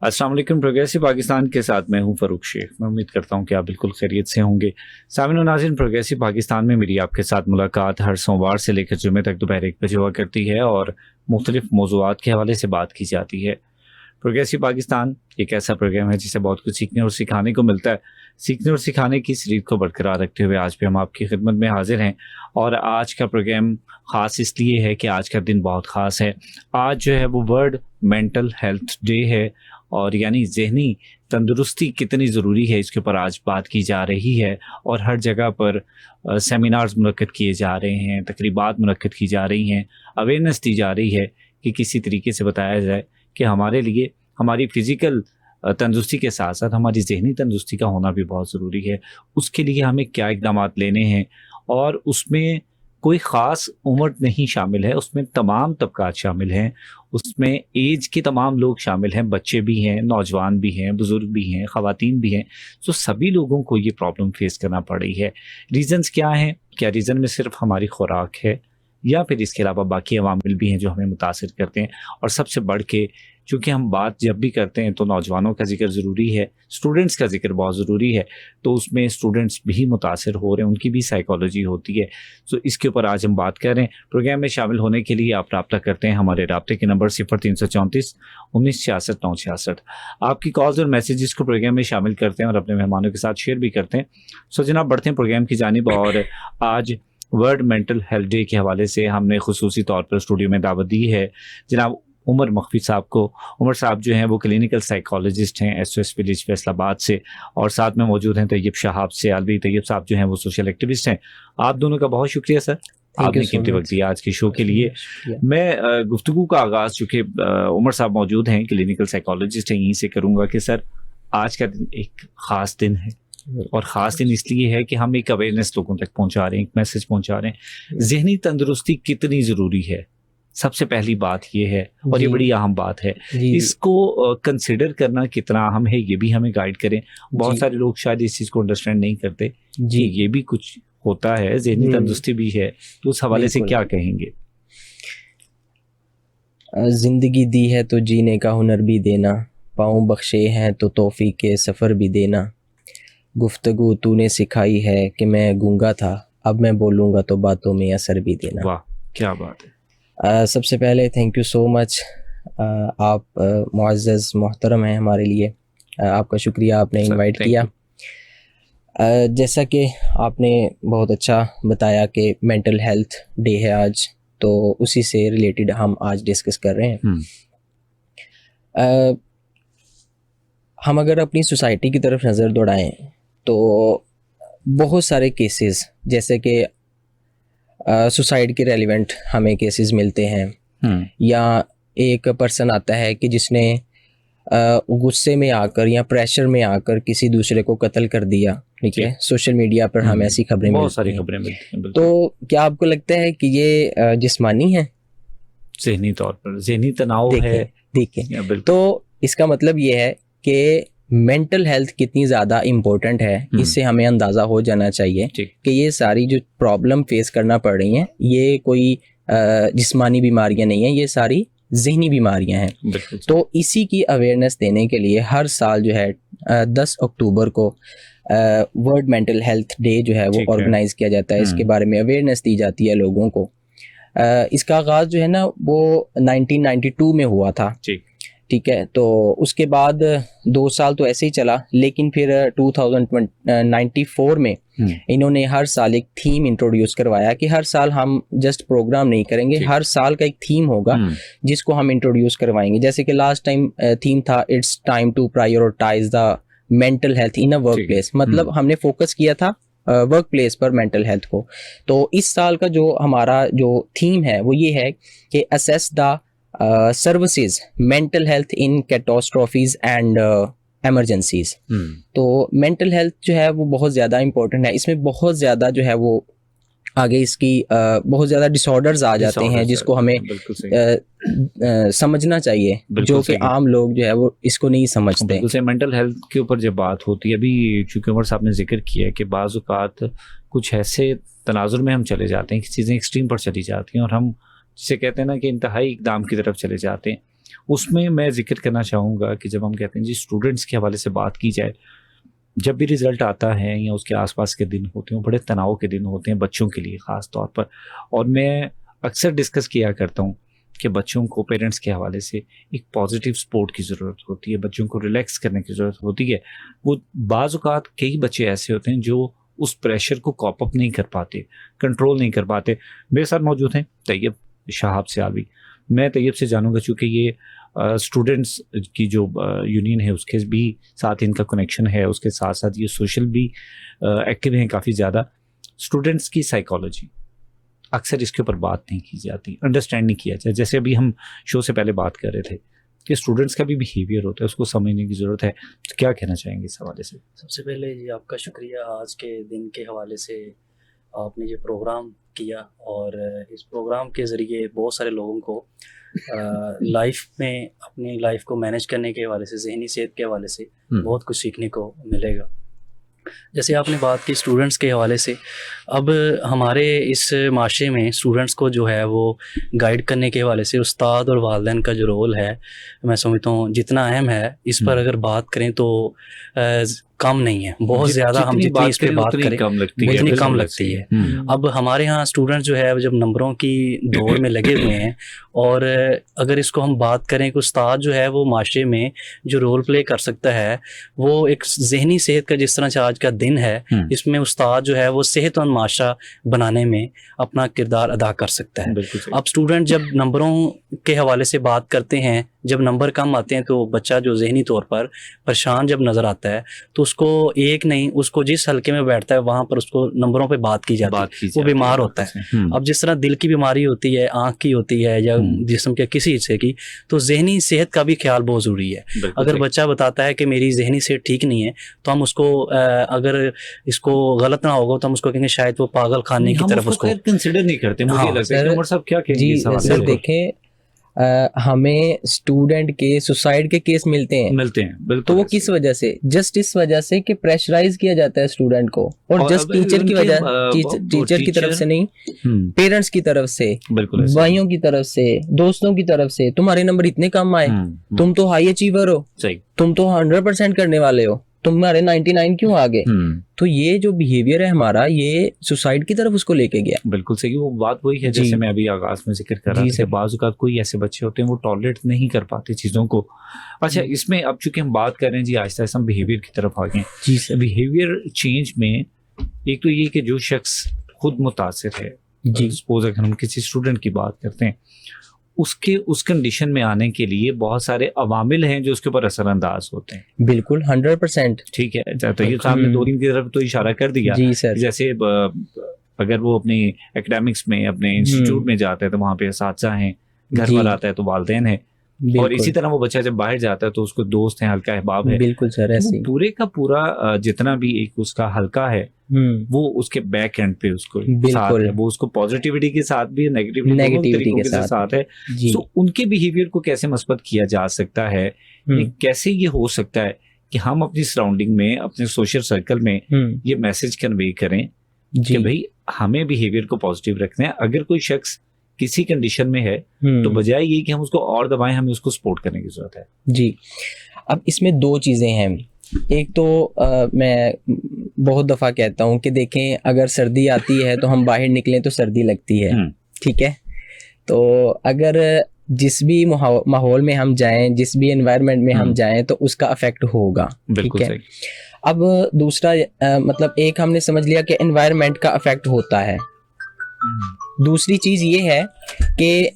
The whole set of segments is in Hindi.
अस्सलाम वालेकुम। प्रोग्रेसिव पाकिस्तान के साथ मैं हूं फ़रूक शेख। मैं उम्मीद करता हूं कि आप बिल्कुल खैरियत से होंगे। सामिन और नाज़रीन, प्रोग्रेसिव पाकिस्तान में मेरी आपके साथ मुलाकात हर सोमवार से लेकर जुमे तक दोपहर 1 बजे हुआ करती है और मुख्तलिफ मौज़ूआत के हवाले से बात की जाती है। प्रोग्रेसिव पाकिस्तान एक ऐसा प्रोग्राम है जिसे बहुत कुछ सीखने और सिखाने को मिलता है। सीखने और सिखाने की इस रीत को बरकरार रखते हुए आज भी हम आपकी खिदमत में हाजिर हैं और आज का प्रोग्राम ख़ास इसलिए है कि आज का दिन बहुत ख़ास है। आज जो है वो वर्ल्ड मेंटल हेल्थ डे है और यानी ज़हनी तंदुरुस्ती कितनी ज़रूरी है इसके ऊपर आज बात की जा रही है और हर जगह पर सेमिनार्स मुनक्किद किए जा रहे हैं, तकरीबात मुनक्किद की जा रही हैं, अवेयरनेस दी जा रही है कि किसी तरीके से बताया जाए कि हमारे लिए हमारी फ़िज़िकल तंदुरुस्ती के साथ साथ हमारी ज़हनी तंदुरुस्ती का होना भी बहुत ज़रूरी है। उसके लिए हमें क्या इक़दामात लेने हैं और उसमें कोई ख़ास उम्र नहीं शामिल है, उसमें तमाम तबक़ात शामिल हैं, उसमें एज के तमाम लोग शामिल हैं, बच्चे भी हैं, नौजवान भी हैं, बुज़ुर्ग भी हैं, ख़वातीन भी हैं। तो सभी लोगों को ये प्रॉब्लम फ़ेस करना पड़ रही है। रीज़न्स क्या हैं? क्या रीज़न में सिर्फ़ हमारी खुराक है या फिर इसके अलावा बाकी अवामिल भी हैं जो हमें मुतासिर करते हैं? और सबसे बढ़ के चूँकि हम बात जब भी करते हैं तो नौजवानों का ज़िक्र ज़रूरी है, स्टूडेंट्स का ज़िक्र बहुत ज़रूरी है, तो उसमें स्टूडेंट्स भी मुतासिर हो रहे हैं, उनकी भी साइकोलॉजी होती है। तो इसके ऊपर आज हम बात कर रहे हैं। प्रोग्राम में शामिल होने के लिए आप राब्ता करते हैं हमारे राब्ते के नंबर 0334 1966 966। आपकी कॉल्स और मैसेजेस को प्रोग्राम में शामिल करते हैं और अपने मेहमानों के साथ शेयर भी करते हैं। सो जनाब, बढ़ते हैं प्रोग्राम की जानिब और आज वर्ल्ड मेंटल हेल्थ डे के हवाले से हमने खुसूसी तौर पर स्टूडियो में दावत दी है जनाब उमर मखफी साहब को। उमर साहब जो हैं वो क्लिनिकल साइकोलॉजिस्ट हैं SOS विलेज फैसलाबाद से और साथ में मौजूद हैं तैयब शहाब से। अलवी तैयब साहब जो हैं वो सोशल एक्टिविस्ट हैं। आप दोनों का बहुत शुक्रिया सर, आपने कीमती वक्त दिया आज के शो के लिए। मैं गुफ्तगू का आगाज़ चूँकि उमर साहब मौजूद हैं, क्लिनिकल साइकोलॉजिस्ट हैं, यहीं से करूँगा कि सर आज का दिन एक ख़ास दिन है और ख़ास दिन इसलिए है कि हम एक अवेयरनेस लोगों तक पहुंचा रहे हैं, एक मैसेज पहुंचा रहे हैं। ज़हनी तंदुरुस्ती कितनी ज़रूरी है, सबसे पहली बात ये है और ये बड़ी अहम बात है। इसको कंसिडर करना कितना अहम है ये भी हमें गाइड करें। बहुत सारे लोग शायद इस चीज़ को अंडरस्टैंड नहीं करते कि ये भी कुछ होता है, ज़हनी तंदुरुस्ती भी है। तो उस हवाले से क्या कहेंगे? ज़िंदगी दी है तो जीने का हुनर भी देना, पाँव बख्शे हैं तो तौफीक के सफ़र भी देना, गुफ्तगू तूने सिखाई है कि मैं गूंगा था, अब मैं बोलूँगा तो बातों में असर भी देना। वाह, क्या बात है। सबसे पहले थैंक यू सो मच। आप मुअज़्ज़ज़ मोहतरम हैं हमारे लिए। आपका शुक्रिया, आपने इनवाइट किया। जैसा कि आपने बहुत अच्छा बताया कि मेंटल हेल्थ डे है आज, तो उसी से रिलेटेड हम आज डिस्कस कर रहे हैं। हम अगर अपनी सोसाइटी की तरफ नज़र दौड़ाएं तो बहुत सारे केसेस जैसे कि सुसाइड के रेलिवेंट हमें केसेस मिलते हैं या एक पर्सन आता है कि जिसने गुस्से में आकर या प्रेशर में आकर किसी दूसरे को कत्ल कर दिया। ठीक है, सोशल मीडिया पर हम ऐसी खबरें बहुत सारी खबरें मिलती हैं। तो क्या आपको लगता है कि ये जिस्मानी है? ज़हनी तौर पर ज़हनी तनाव है। देखें तो इसका मतलब ये है कि मेंटल हेल्थ कितनी ज़्यादा इम्पोर्टेंट है, इससे हमें अंदाज़ा हो जाना चाहिए कि ये सारी जो प्रॉब्लम फेस करना पड़ रही हैं ये कोई जिस्मानी बीमारियां नहीं हैं, ये सारी ज़हनी बीमारियां हैं। तो इसी की अवेयरनेस देने के लिए हर साल जो है 10 अक्टूबर को वर्ल्ड मेंटल हेल्थ डे जो है वो ऑर्गेनाइज़ किया जाता है। इसके बारे में अवेयरनेस दी जाती है लोगों को। इसका आगाज़ जो है ना वो 1992 में हुआ था। ठीक है, तो उसके बाद 2 साल तो ऐसे ही चला, लेकिन फिर 2094 में इन्होंने हर साल एक थीम इंट्रोड्यूस करवाया कि हर साल हम जस्ट प्रोग्राम नहीं करेंगे, हर साल का एक थीम होगा जिसको हम इंट्रोड्यूस करवाएंगे। जैसे कि लास्ट टाइम थीम था it's time to prioritise the mental health in a work place, मतलब हमने फोकस किया था वर्क प्लेस पर मेंटल हेल्थ को। तो इस साल का जो हमारा जो थीम है वो ये है कि assess the services mental health in catastrophes and emergencies. तो मेंटल हेल्थ जो है वो बहुत ज़्यादा इम्पोर्टेंट है। इसमें बहुत ज़्यादा जो है वो आगे इसकी बहुत ज़्यादा डिसऑर्डर्स आ जाते हैं जिसको हमें समझना चाहिए, जो कि आम लोग जो है वो इसको नहीं समझते। मेंटल हेल्थ के ऊपर जब बात होती है, अभी चूँकि उमर साहब ने जिक्र किया है कि बाज़ औक़ात कुछ ऐसे तनाजुर में हम चले जाते हैं कि चीज़ें एक्सट्रीम पर चली जाती हैं और हम जिसे कहते हैं ना कि इंतहाई इक़दाम की तरफ चले जाते हैं। उसमें मैं जिक्र करना चाहूँगा कि जब हम कहते हैं जी स्टूडेंट्स के हवाले से बात की जाए, जब भी रिज़ल्ट आता है या उसके आसपास के दिन होते हैं, बड़े तनाव के दिन होते हैं बच्चों के लिए ख़ास तौर पर। और मैं अक्सर डिस्कस किया करता हूँ कि बच्चों को पेरेंट्स के हवाले से एक पॉजिटिव सपोर्ट की ज़रूरत होती है, बच्चों को रिलैक्स करने की ज़रूरत होती है। वो बाज़ औक़ात कई बच्चे ऐसे होते हैं जो उस प्रेशर को कॉप अप नहीं कर पाते, कंट्रोल नहीं कर पाते। मेरे साथ मौजूद हैं तैयब शाहाब सियालवी। मैं तैयब से जानूँगा, चूँकि ये स्टूडेंट्स की जो यूनियन है उसके भी साथ इनका कनेक्शन है, उसके साथ साथ ये सोशल भी एक्टिव हैं काफ़ी ज़्यादा। स्टूडेंट्स की साइकोलॉजी अक्सर इसके ऊपर बात नहीं की जाती, अंडरस्टैंड नहीं किया जाता। जैसे अभी हम शो से पहले बात कर रहे थे कि स्टूडेंट्स का भी बिहेवियर होता है, उसको समझने की ज़रूरत है। तो क्या कहना चाहेंगे इस हवाले से? सबसे पहले जी आपका शुक्रिया, आज के दिन के हवाले से आपने ये प्रोग्राम किया, और इस प्रोग्राम के ज़रिए बहुत सारे लोगों को लाइफ में अपनी लाइफ को मैनेज करने के हवाले से, ज़हनी सेहत के हवाले से बहुत कुछ सीखने को मिलेगा। जैसे आपने बात की स्टूडेंट्स के हवाले से, अब हमारे इस माशरे में स्टूडेंट्स को जो है वो गाइड करने के हवाले से उस्ताद और वालिदैन का जो रोल है, मैं समझता हूँ जितना अहम है, इस पर अगर बात करें तो कम नहीं है, बहुत ज़्यादा। हम जितनी इस पर बात करें उतनी कम लगती है। अब हमारे यहाँ स्टूडेंट्स जो है जब नंबरों की दौड़ में लगे हुए हैं, और अगर इसको हम बात करें कि उस्ताद जो है वो माशरे में जो रोल प्ले कर सकता है, वो एक ज़हनी सेहत का, जिस तरह से आज का दिन है, इसमें उस्ताद जो है वो सेहतमंद माशरा बनाने में अपना किरदार अदा कर सकता है। अब स्टूडेंट जब नंबरों के हवाले से बात करते हैं, जब नंबर कम आते हैं तो बच्चा जो ज़हनी तौर पर परेशान जब नज़र आता है, तो उसको एक नहीं, उसको जिस हल्के में बैठता है वहाँ पर उसको नंबरों पे बात की जाती है, वो बीमार होता है। अब जिस तरह दिल की बीमारी होती है, आँख की होती है, या जिस्म के किसी हिस्से की, तो ज़हनी सेहत का भी ख्याल बहुत ज़रूरी है। अगर बच्चा बताता है कि मेरी ज़हनी सेहत ठीक नहीं है, तो हम उसको अगर इसको गलत ना होगा तो हम उसको कहेंगे शायद वो पागल खाने की तरफ उसको कंसिडर नहीं करते। मुझे लगता है उमर साहब क्या कहेंगे इस हवाले से? सर देखें, हमें स्टूडेंट के सुसाइड के केस मिलते हैं तो वो किस वजह से? जस्ट इस वजह से कि प्रेशराइज किया जाता है स्टूडेंट को, और जस्ट टीचर की वजह, टीचर की तरफ से नहीं, पेरेंट्स की तरफ से, भाइयों की तरफ से, दोस्तों की तरफ से, तुम्हारे नंबर इतने कम आए, तुम तो हाई अचीवर हो, तुम तो 100% करने वाले हो, तुम्हारे 99 क्यों आ गए? तो ये जो बिहेवियर है हमारा, ये सुसाइड की तरफ उसको लेके गया। बिल्कुल सही। वो बात वही है जैसे मैं अभी आगाज में जिक्र कर रहा था, बाज़ औक़ात कोई ऐसे बच्चे होते हैं वो टॉलरेट नहीं कर पाते चीज़ों को। अच्छा, इसमें अब चूंकि हम बात कर रहे हैं जी, आहिस्ता आहिस्ता हम बिहेवियर की तरफ आ गए जी सर। बिहेवियर चेंज में एक तो ये कि जो शख्स खुद मुतासिर है, सपोज अगर हम किसी स्टूडेंट की बात करते हैं, उसके उस कंडीशन में आने के लिए बहुत सारे अवामिल हैं जो उसके ऊपर असरअंदाज होते हैं। बिल्कुल 100%। ठीक है, तो ये सामने दो दिन की तरफ तो इशारा कर दिया जी सर। जैसे अगर वो अपनी एकेडमिक्स में, अपने इंस्टीट्यूट में जाते हैं तो वहाँ पे असातिज़ा हैं, घर पर आता है तो वालिदैन हैं, और इसी तरह वो बच्चा जब बाहर जाता है तो उसको दोस्त हैं, हल्का अहबाब है। बिल्कुल सर, ऐसे पूरे का पूरा जितना भी एक उसका हल्का है वो उसके बैक एंड पे उसको साथ है, वो उसको पॉजिटिविटी के साथ भी, नेगेटिविटी के साथ है। तो उनके बिहेवियर को कैसे मस्बत किया जा सकता है? कैसे ये हो सकता है कि हम अपनी सराउंडिंग में, अपने सोशल सर्कल में ये मैसेज कन्वे करें कि भाई हमें बिहेवियर को पॉजिटिव रखना है। अगर कोई शख्स किसी कंडीशन में है तो बजाय ये कि हम उसको और दबाएं, हमें उसको सपोर्ट करने की जरूरत है जी। अब इसमें दो चीज़ें हैं। एक तो मैं बहुत दफ़ा कहता हूँ कि देखें, अगर सर्दी आती है तो हम बाहर निकलें तो सर्दी लगती है, ठीक है। तो अगर जिस भी माहौल में हम जाएं, जिस भी एनवायरनमेंट में हम जाएं, तो उसका अफेक्ट होगा, ठीक है। अब दूसरा मतलब एक हमने समझ लिया कि एनवायरनमेंट का अफेक्ट होता है। दूसरी चीज़ ये है कि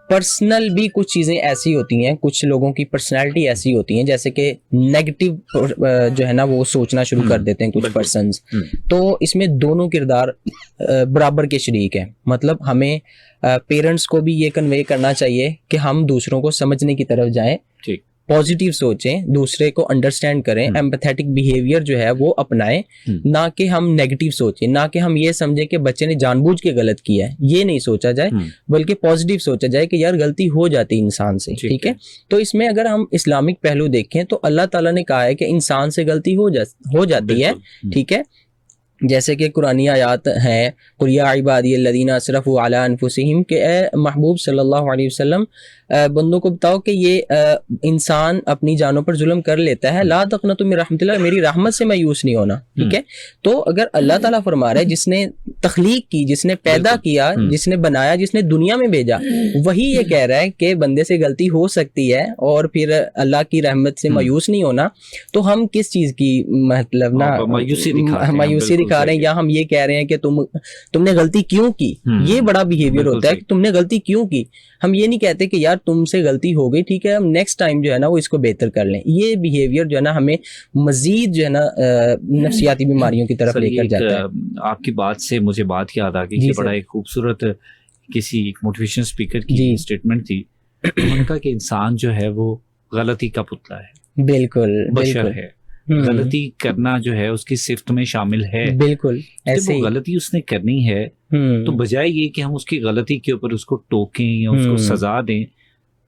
पर्सनल भी कुछ चीज़ें ऐसी होती हैं, कुछ लोगों की पर्सनालिटी ऐसी होती हैं, जैसे कि नेगेटिव जो है ना वो सोचना शुरू कर देते हैं कुछ पर्सन्स। तो इसमें दोनों किरदार बराबर के शरीक हैं। मतलब हमें पेरेंट्स को भी ये कन्वे करना चाहिए कि हम दूसरों को समझने की तरफ जाएं, पॉजिटिव सोचें, दूसरे को अंडरस्टैंड करें, एम्पैथेटिक बिहेवियर जो है वो अपनाएं, ना कि हम नेगेटिव सोचें, ना कि हम ये समझें कि बच्चे ने जानबूझ के गलत किया है, ये नहीं सोचा जाए, बल्कि पॉजिटिव सोचा जाए कि यार गलती हो जाती है इंसान से, ठीक है। तो इसमें अगर हम इस्लामिक पहलू देखें तो अल्लाह ताला ने कहा है कि इंसान से गलती हो जाती है, ठीक है। जैसे कि कुरानी आयात हैं, कुल या इबादी अल्लज़ीना असरफ़ू अला अनफुसिहिम, के ए महबूब सल्लल्लाहु अलैहि वसल्लम बंदों को बताओ कि ये इंसान अपनी जानों पर जुल्म कर लेता है, ला तक़नतु मिन रहमतिल्लाह, मेरी रहमत से मायूस नहीं होना, ठीक है। तो अगर अल्लाह ताला फरमा रहा है, जिसने तख्लीक की, जिसने पैदा किया, जिसने बनाया, जिसने दुनिया में भेजा, वही ये कह रहा है कि बंदे से गलती हो सकती है और फिर अल्लाह की रहमत से मायूस नहीं होना, तो हम किस चीज की मतलब ना मायूसी दिखा रहे हैं, या हम ये कह रहे हैं कि तुमने गलती क्यों की। ये बड़ा बिहेवियर होता है कि तुमने गलती क्यों की। हम ये नहीं कहते कि यार तुमसे गलती हो गई, ठीक है, हम नेक्स्ट टाइम जो है ना वो इसको बेहतर कर लें। ये बिहेवियर जो है ना हमें मजीद जो है ना नफ्सियाती बीमारियों की तरफ लेकर जाता है। आपकी बात से मुझे बात याद आ गई कि बड़ा एक खूबसूरत किसी मोटिवेशन स्पीकर की स्टेटमेंट थी। उन्होंने कहा कि इंसान जो है वो गलती का पुतला है, बिल्कुल बशर है, गलती करना जो है उसकी सिफ्त में शामिल है। बिल्कुल ऐसे वो गलती उसने करनी है, तो बजाय ये कि हम उसकी गलती के ऊपर उसको टोकें या उसको सजा दें,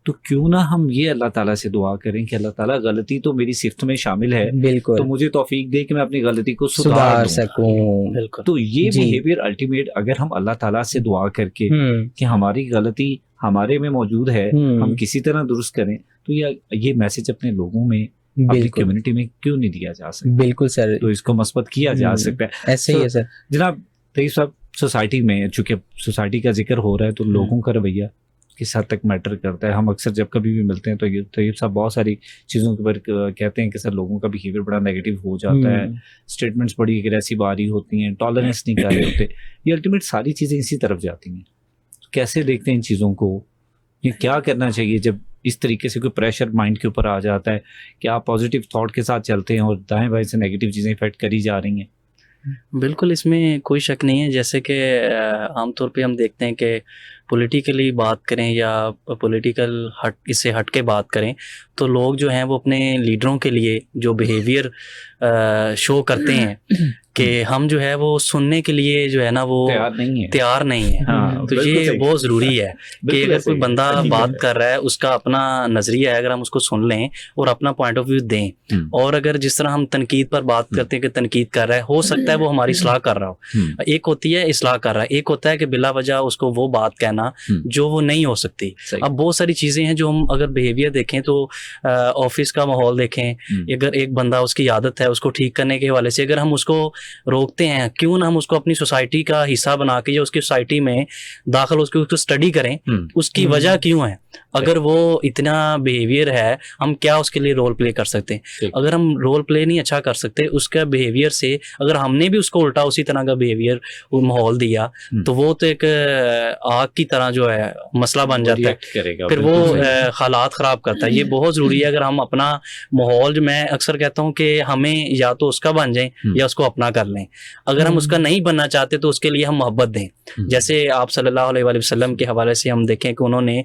तो क्यों ना हम ये अल्लाह ताला से दुआ करें कि अल्लाह ताला गलती तो मेरी सिफ्त में शामिल है, बिल्कुल, तो मुझे तौफीक दे कि मैं अपनी गलती को सुधार सकूं। तो ये बिहेवियर अल्टीमेट अगर हम अल्लाह ताला से दुआ करके कि हमारी गलती हमारे में मौजूद है, हम किसी तरह दुरुस्त करें, तो ये मैसेज अपने लोगों में, अपनी कम्युनिटी में क्यों नहीं दिया जा सकता। बिल्कुल सर, तो इसको मस्बत किया जा सकता है। ऐसे ही है सर। जनाब तैयब साहब, सोसाइटी में चूंकि सोसाइटी का जिक्र हो रहा है तो लोगों का रवैया किस हद तक मैटर करता है। हम अक्सर जब कभी भी मिलते हैं तो तैयब साहब बहुत सारी चीज़ों के ऊपर कहते हैं कि सर लोगों का बिहेवियर बड़ा नेगेटिव हो जाता है, स्टेटमेंट्स बड़ी एग्रेसिव आ रही होती हैं, टॉलरेंस नहीं कर रहे होते। ये अल्टीमेट सारी चीज़ें इसी तरफ जाती हैं। तो कैसे देखते हैं इन चीज़ों को, ये क्या करना चाहिए जब इस तरीके से कोई प्रेशर माइंड के ऊपर आ जाता है कि आप पॉजिटिव थॉट के साथ चलते हैं और दाएं बाएं से नेगेटिव चीज़ें इफेक्ट करी जा रही हैं। बिल्कुल, इसमें कोई शक नहीं है। जैसे कि आमतौर पे हम देखते हैं कि पॉलिटिकली बात करें या पॉलिटिकल इससे हट के बात करें, तो लोग जो हैं वो अपने लीडरों के लिए जो बिहेवियर शो करते हैं कि हम जो है वो सुनने के लिए जो है ना वो तैयार नहीं है। हाँ, तो ये बहुत ज़रूरी है कि अगर कोई बंदा बात कर रहा है, उसका अपना नज़रिया है, अगर हम उसको सुन लें और अपना पॉइंट ऑफ व्यू दें, और अगर जिस तरह हम तनकीद पर बात करते हैं कि तनकीद कर रहा है, हो सकता है वो हमारी इस्लाह कर रहा हो। एक होती है इस्लाह कर रहा है, एक होता है कि बिला वजह उसको वो बात कहना जो वो नहीं हो सकती। अब बहुत सारी चीज़ें हैं जो हम अगर बिहेवियर देखें तो ऑफिस का माहौल देखें, अगर एक बंदा उसकी आदत है उसको ठीक करने के हवाले से अगर हम उसको रोकते हैं, क्यों ना हम उसको अपनी सोसाइटी का हिस्सा बना के या उसकी सोसाइटी में दाखिल उसको स्टडी करें, उसकी वजह क्यों है। अगर वो इतना बिहेवियर है, हम क्या उसके लिए रोल प्ले कर सकते हैं। अगर हम रोल प्ले नहीं अच्छा कर सकते उसका बिहेवियर से, अगर हमने भी उसको उल्टा उसी तरह का बिहेवियर माहौल दिया, तो वो तो एक आग की तरह जो है मसला बन जाता है, फिर वो हालात ख़राब करता है। ये बहुत ज़रूरी है। अगर हम अपना माहौल, मैं अक्सर कहता हूँ कि हमें या तो उसका बन जाए या उसको अपना कर लें। अगर हम उसका नहीं बनना चाहते तो उसके लिए हम मोहब्बत दें। जैसे आप सल्लल्लाहु अलैहि वसल्लम के हवाले से हम देखें कि उन्होंने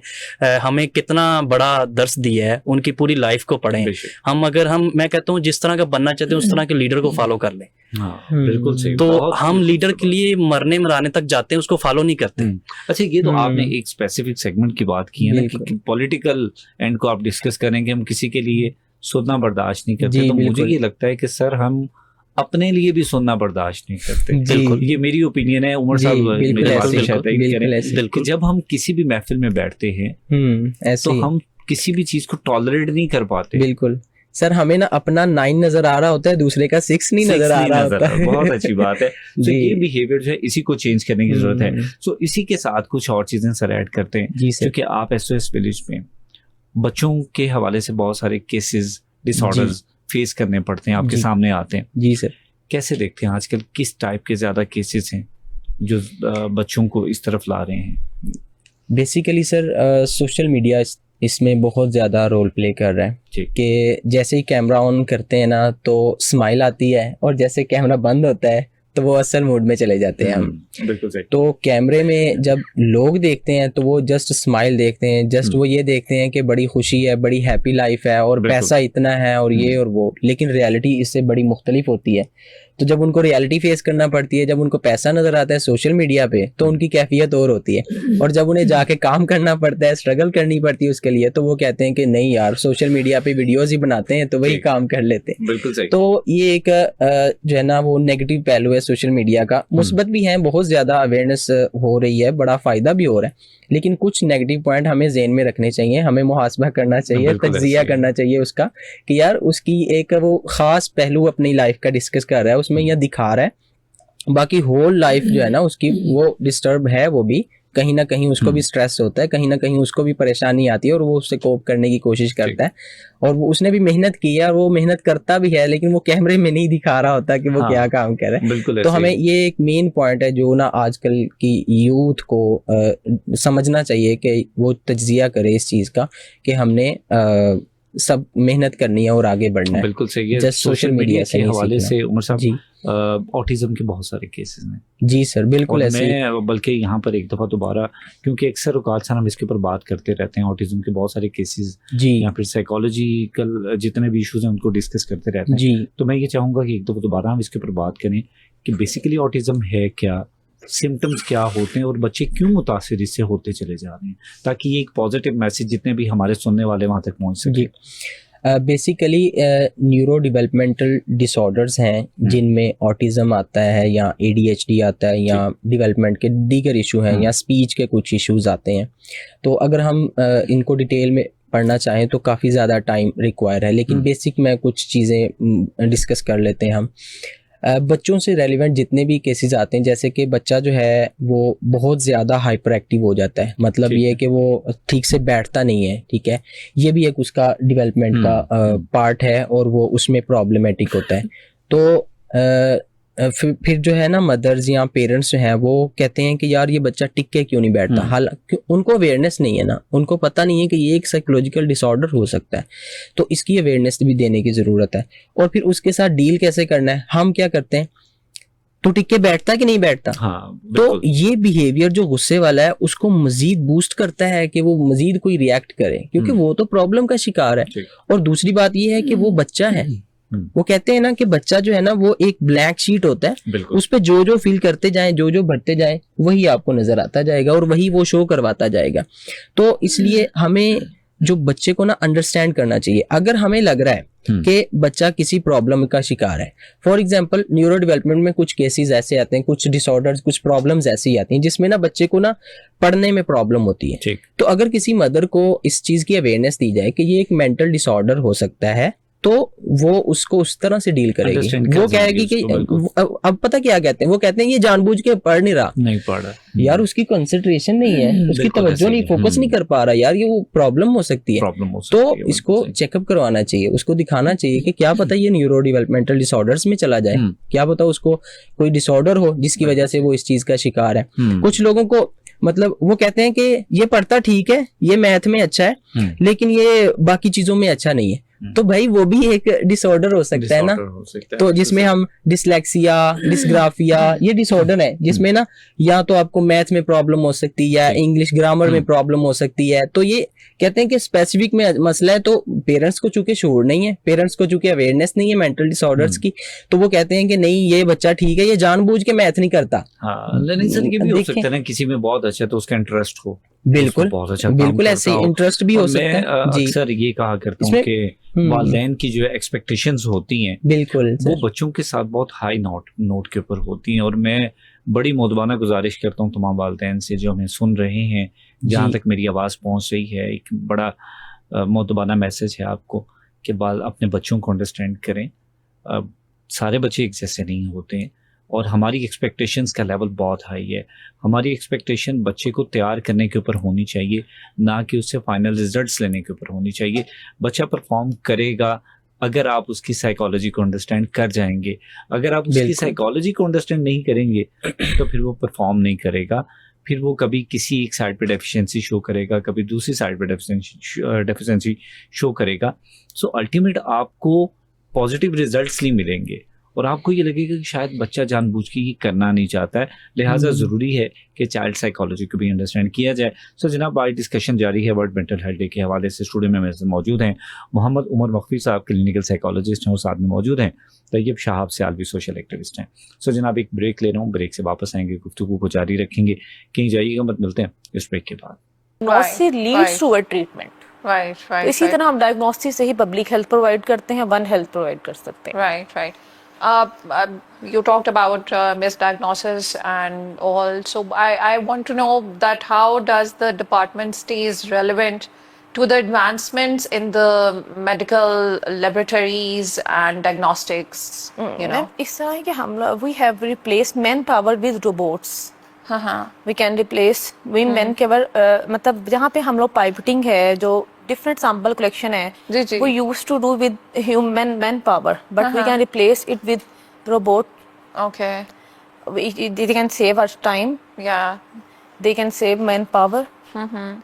हमें कितना बड़ा दर्स दिया है, उनकी पूरी लाइफ को पढ़ें। मैं कहता हूँ जिस तरह का बनना चाहते हैं उस तरह के लीडर को फॉलो कर लें। बिल्कुल सही। तो हम लीडर के लिए मरने मराने तक जाते हैं, उसको फॉलो नहीं करते। अच्छा, ये तो आपने एक स्पेसिफिक सेगमेंट की बात की है ना कि पॉलिटिकल एंड को आप डिस्कस करेंगे, हम किसी के लिए सुनना बर्दाश्त नहीं करते। तो मुझे ये लगता है कि सर हम अपने लिए भी सुनना बर्दाश्त नहीं करते। बिल्कुल, ये मेरी ओपिनियन है। उमर साहब मेरी बात से शायद करें, जब हम किसी भी महफिल में बैठते हैं तो हम किसी भी चीज को टॉलरेट नहीं कर पाते। बिल्कुल सर, हमें ना अपना 9 नजर आ रहा होता है, दूसरे का 6 नहीं नजर आ रहा होता है। बहुत अच्छी बात है। तो ये बिहेवियर जो है इसी को चेंज करने की जरूरत है। सो इसी के साथ कुछ और चीजें सर ऐड करते हैं, क्योंकि आप SOS विलेज में बच्चों के हवाले से बहुत सारे केसेस, डिसऑर्डर्स फेस करने पड़ते हैं, आपके सामने आते हैं। जी सर, कैसे देखते हैं आजकल किस टाइप के ज्यादा केसेस हैं जो बच्चों को इस तरफ ला रहे हैं? बेसिकली सर सोशल मीडिया इसमें बहुत ज़्यादा रोल प्ले कर रहा है कि जैसे ही कैमरा ऑन करते हैं ना तो स्माइल आती है, और जैसे कैमरा बंद होता है तो वो असल मूड में चले जाते हैं हम। बिल्कुल सही। तो कैमरे में जब लोग देखते हैं तो वो जस्ट स्माइल देखते हैं, जस्ट वो ये देखते हैं कि बड़ी खुशी है, बड़ी हैप्पी लाइफ है और पैसा इतना है और ये और वो, लेकिन रियलिटी इससे बड़ी मुख्तलिफ होती है। तो जब उनको रियलिटी फेस करना पड़ती है, जब उनको पैसा नजर आता है सोशल मीडिया पे, तो उनकी कैफियत और होती है। और जब उन्हें जाके काम करना पड़ता है, स्ट्रगल करनी पड़ती है उसके लिए, तो वो कहते हैं कि नहीं यार, सोशल मीडिया पे वीडियोस ही बनाते हैं तो वही काम कर लेते हैं। बिल्कुल सही। तो ये एक जो है ना वो नेगेटिव पहलू है सोशल मीडिया का। मुस्बत भी है, बहुत ज्यादा अवेयरनेस हो रही है, बड़ा फायदा भी हो रहा है, लेकिन कुछ नेगेटिव पॉइंट हमें ज़हन में रखने चाहिए, हमें मुहासबा करना चाहिए, बिल्कुल तज्जिया ऐसे ही। करना चाहिए उसका कि यार उसकी एक वो ख़ास पहलू अपनी लाइफ का डिस्कस कर रहा है, उसमें यह दिखा रहा है, बाकी होल लाइफ जो है ना उसकी वो डिस्टर्ब है, वो भी कहीं ना कहीं उसको भी स्ट्रेस होता है, कहीं ना कहीं उसको भी परेशानी आती है और वो उससे कोप करने की कोशिश करता है। और वो उसने भी मेहनत की है और वो मेहनत करता भी है, लेकिन वो कैमरे में नहीं दिखा रहा होता कि वो हाँ, क्या काम कर रहा है। बिल्कुल तो ऐसे हमें ही। ये एक मेन पॉइंट है जो ना आजकल की यूथ को समझना चाहिए कि वो तज्जिया करे इस चीज़ का कि हमने सब मेहनत करनी है और आगे बढ़ना है, बिल्कुल सही है। जस्ट सोशल मीडिया से के नहीं हवाले सीखना। से उमर साहब, जी ऑटिज्म के बहुत सारे केसेस हैं, जी सर, बिल्कुल और ऐसे ही। मैं बल्कि यहाँ पर एक दफ़ा दोबारा, क्योंकि अक्सर औकात सर हम इसके ऊपर बात करते रहते हैं, ऑटिज्म के बहुत सारे केसेस जी या फिर साइकोलॉजिकल जितने भी इश्यूज हैं उनको डिस्कस करते रहते हैं। जी तो मैं ये चाहूँगा कि एक दफ़ा दोबारा हम इसके ऊपर बात करें कि बेसिकली ऑटिज्म है क्या, सिम्टम्स क्या होते हैं और बच्चे क्यों मुतासिर इससे होते चले जा रहे हैं, ताकि ये एक पॉजिटिव मैसेज जितने भी हमारे सुनने वाले वहाँ तक पहुँच सके। जी बेसिकली न्यूरो डेवलपमेंटल डिसऑर्डर्स हैं जिनमें ऑटिज्म आता है या ADHD आता है या डेवलपमेंट के दीगर इशू हैं या स्पीच के कुछ इश्यूज आते हैं। तो अगर हम इनको डिटेल में पढ़ना चाहें तो काफ़ी ज़्यादा टाइम रिक्वायर है, लेकिन बेसिक में कुछ चीज़ें डिस्कस कर लेते हैं हम। बच्चों से रेलिवेंट जितने भी केसेस आते हैं, जैसे कि बच्चा जो है वो बहुत ज़्यादा हाइपर एक्टिव हो जाता है, मतलब ये कि वो ठीक से बैठता नहीं है, ठीक है, ये भी एक उसका डेवलपमेंट का पार्ट है और वो उसमें प्रॉब्लमेटिक होता है। तो फिर जो है ना मदर्स या पेरेंट्स जो हैं वो कहते हैं कि यार ये बच्चा टिक के क्यों नहीं बैठता, हालांकि उनको अवेयरनेस नहीं है ना, उनको पता नहीं है कि ये एक साइकोलॉजिकल डिसऑर्डर हो सकता है, तो इसकी अवेयरनेस भी देने की ज़रूरत है। और फिर उसके साथ डील कैसे करना है, हम क्या करते हैं, तो टिक के बैठता कि नहीं बैठता। हाँ, तो ये बिहेवियर जो गुस्से वाला है उसको मजीद बूस्ट करता है कि वो मजीद कोई रिएक्ट करे, क्योंकि वो तो प्रॉब्लम का शिकार है। और दूसरी बात ये है कि वो बच्चा है, वो कहते हैं ना कि बच्चा जो है ना वो एक ब्लैंक शीट होता है, उस पे जो जो फील करते जाएं, जो जो भरते जाएं, वही आपको नजर आता जाएगा और वही वो शो करवाता जाएगा। तो इसलिए हमें जो बच्चे को ना अंडरस्टैंड करना चाहिए। अगर हमें लग रहा है कि बच्चा किसी प्रॉब्लम का शिकार है, फॉर एग्जांपल न्यूरो डेवलपमेंट में कुछ केसेस ऐसे आते हैं, कुछ डिसऑर्डर्स, कुछ प्रॉब्लम्स ऐसी आती हैं जिसमें ना बच्चे को ना पढ़ने में प्रॉब्लम होती है। तो अगर किसी मदर को इस चीज की अवेयरनेस दी जाए कि ये एक मेंटल डिसऑर्डर हो सकता है, तो वो उसको उस तरह से डील करेगी। वो कहेगी कि अब पता क्या कहते हैं, वो कहते हैं ये जानबूझ के पढ़ नहीं रहा यार, उसकी कंसंट्रेशन नहीं है, उसकी तवज्जो नहीं, फोकस नहीं कर पा रहा यार, ये वो प्रॉब्लम हो सकती है। तो इसको चेकअप करवाना चाहिए, उसको दिखाना चाहिए कि क्या पता ये न्यूरो डेवलपमेंटल डिसऑर्डर्स में चला जाए, क्या पता उसको कोई डिसऑर्डर हो जिसकी वजह से वो इस चीज का शिकार है। कुछ लोगों को मतलब वो कहते हैं कि ये पढ़ता ठीक है, ये मैथ में अच्छा है, लेकिन ये बाकी चीजों में अच्छा नहीं है। तो भाई वो भी एक डिसऑर्डर हो सकता है ना, तो जिसमें हम डिसलेक्सिया, डिसग्राफिया, ये डिसऑर्डर है जिसमें ना या तो आपको मैथ में प्रॉब्लम हो सकती है या इंग्लिश ग्रामर में प्रॉब्लम हो सकती है। तो ये कहते हैं कि स्पेसिफिक में मसला है, तो पेरेंट्स को चूंकि शोर नहीं है, पेरेंट्स को चूंकि अवेयरनेस नहीं है मेंटल डिसऑर्डर्स की, तो वो कहते हैं कि नहीं ये बच्चा ठीक है, ये जानबूझ के मैथ नहीं करता। भी हो सकता है ना, किसी में बहुत अच्छा तो उसका इंटरेस्ट हो, बिल्कुल बहुत अच्छा बिल्कुल ऐसे इंटरेस्ट भी हो सकता है। अक्सर ये कहा करता हूँ कि वालिदैन की जो एक्सपेक्टेशंस होती हैं बिल्कुल वो बच्चों के साथ बहुत हाई नोट के ऊपर होती हैं, और मैं बड़ी मोदबाना गुजारिश करता हूँ तमाम वालिदैन से जो हमें सुन रहे हैं, जहाँ तक मेरी आवाज़ पहुँच रही है, एक बड़ा मोदबाना मैसेज है आपको कि अपने बच्चों को अंडरस्टैंड करें। सारे बच्चे एक जैसे नहीं होते हैं और हमारी एक्सपेक्टेशंस का लेवल बहुत हाई है। हमारी एक्सपेक्टेशन बच्चे को तैयार करने के ऊपर होनी चाहिए, ना कि उससे फाइनल रिजल्ट्स लेने के ऊपर होनी चाहिए। बच्चा परफॉर्म करेगा अगर आप उसकी साइकोलॉजी को अंडरस्टैंड कर जाएंगे। अगर आप उसकी साइकोलॉजी को अंडरस्टैंड नहीं करेंगे तो फिर वो परफॉर्म नहीं करेगा, फिर वो कभी किसी एक साइड पे डेफिशिएंसी शो करेगा, कभी दूसरी साइड पे डेफिशिएंसी शो करेगा। सो अल्टीमेट आपको पॉजिटिव रिजल्ट्स नहीं मिलेंगे और आपको ये लगेगा कि शायद बच्चा जानबूझ के ये करना नहीं चाहता है। लिहाजा ज़रूरी है कि चाइल्ड साइकोलॉजी को भी अंडरस्टैंड किया जाए। सो जनाब, आज डिस्कशन जारी है वर्ल्ड मेंटल हेल्थ डे के हवाले से। स्टूडियो में मेरे साथ मौजूद हैं मोहम्मद उमर मखफी साहब, क्लिनिकल साइकोलॉजिस्ट हैं, और साथ में मौजूद हैं तैयब शाहाब सियालवी, सोशल एक्टिविस्ट हैं। सो जनाब, एक ब्रेक ले रहा हूँ, ब्रेक से वापस आएंगे, गुफ्तगू को जारी रखेंगे, कहीं जाइएगा मत, मिलते हैं इस ब्रेक के बाद। Leads to a treatment. तो इसी तरह हम डायग्नोस्टिक से ही पब्लिक हेल्थ प्रोवाइड करते हैं, वन हेल्थ प्रोवाइड कर सकते हैं। Right. You talked about misdiagnosis and all. So I want to know that how does the department stays relevant to the advancements in the medical laboratories and diagnostics, you know? Ma'am इस तरह है कि हम लोग we have replace manpower with robots हाँ we can replace we man केवल मतलब जहाँ पे हम लोग पाइपटिंग है जो डिफरेंट सैंपल कलेक्शन है जी, जी। वो use to do with human man power but we can replace it with robot Okay. They can save our time Yeah. They can save man power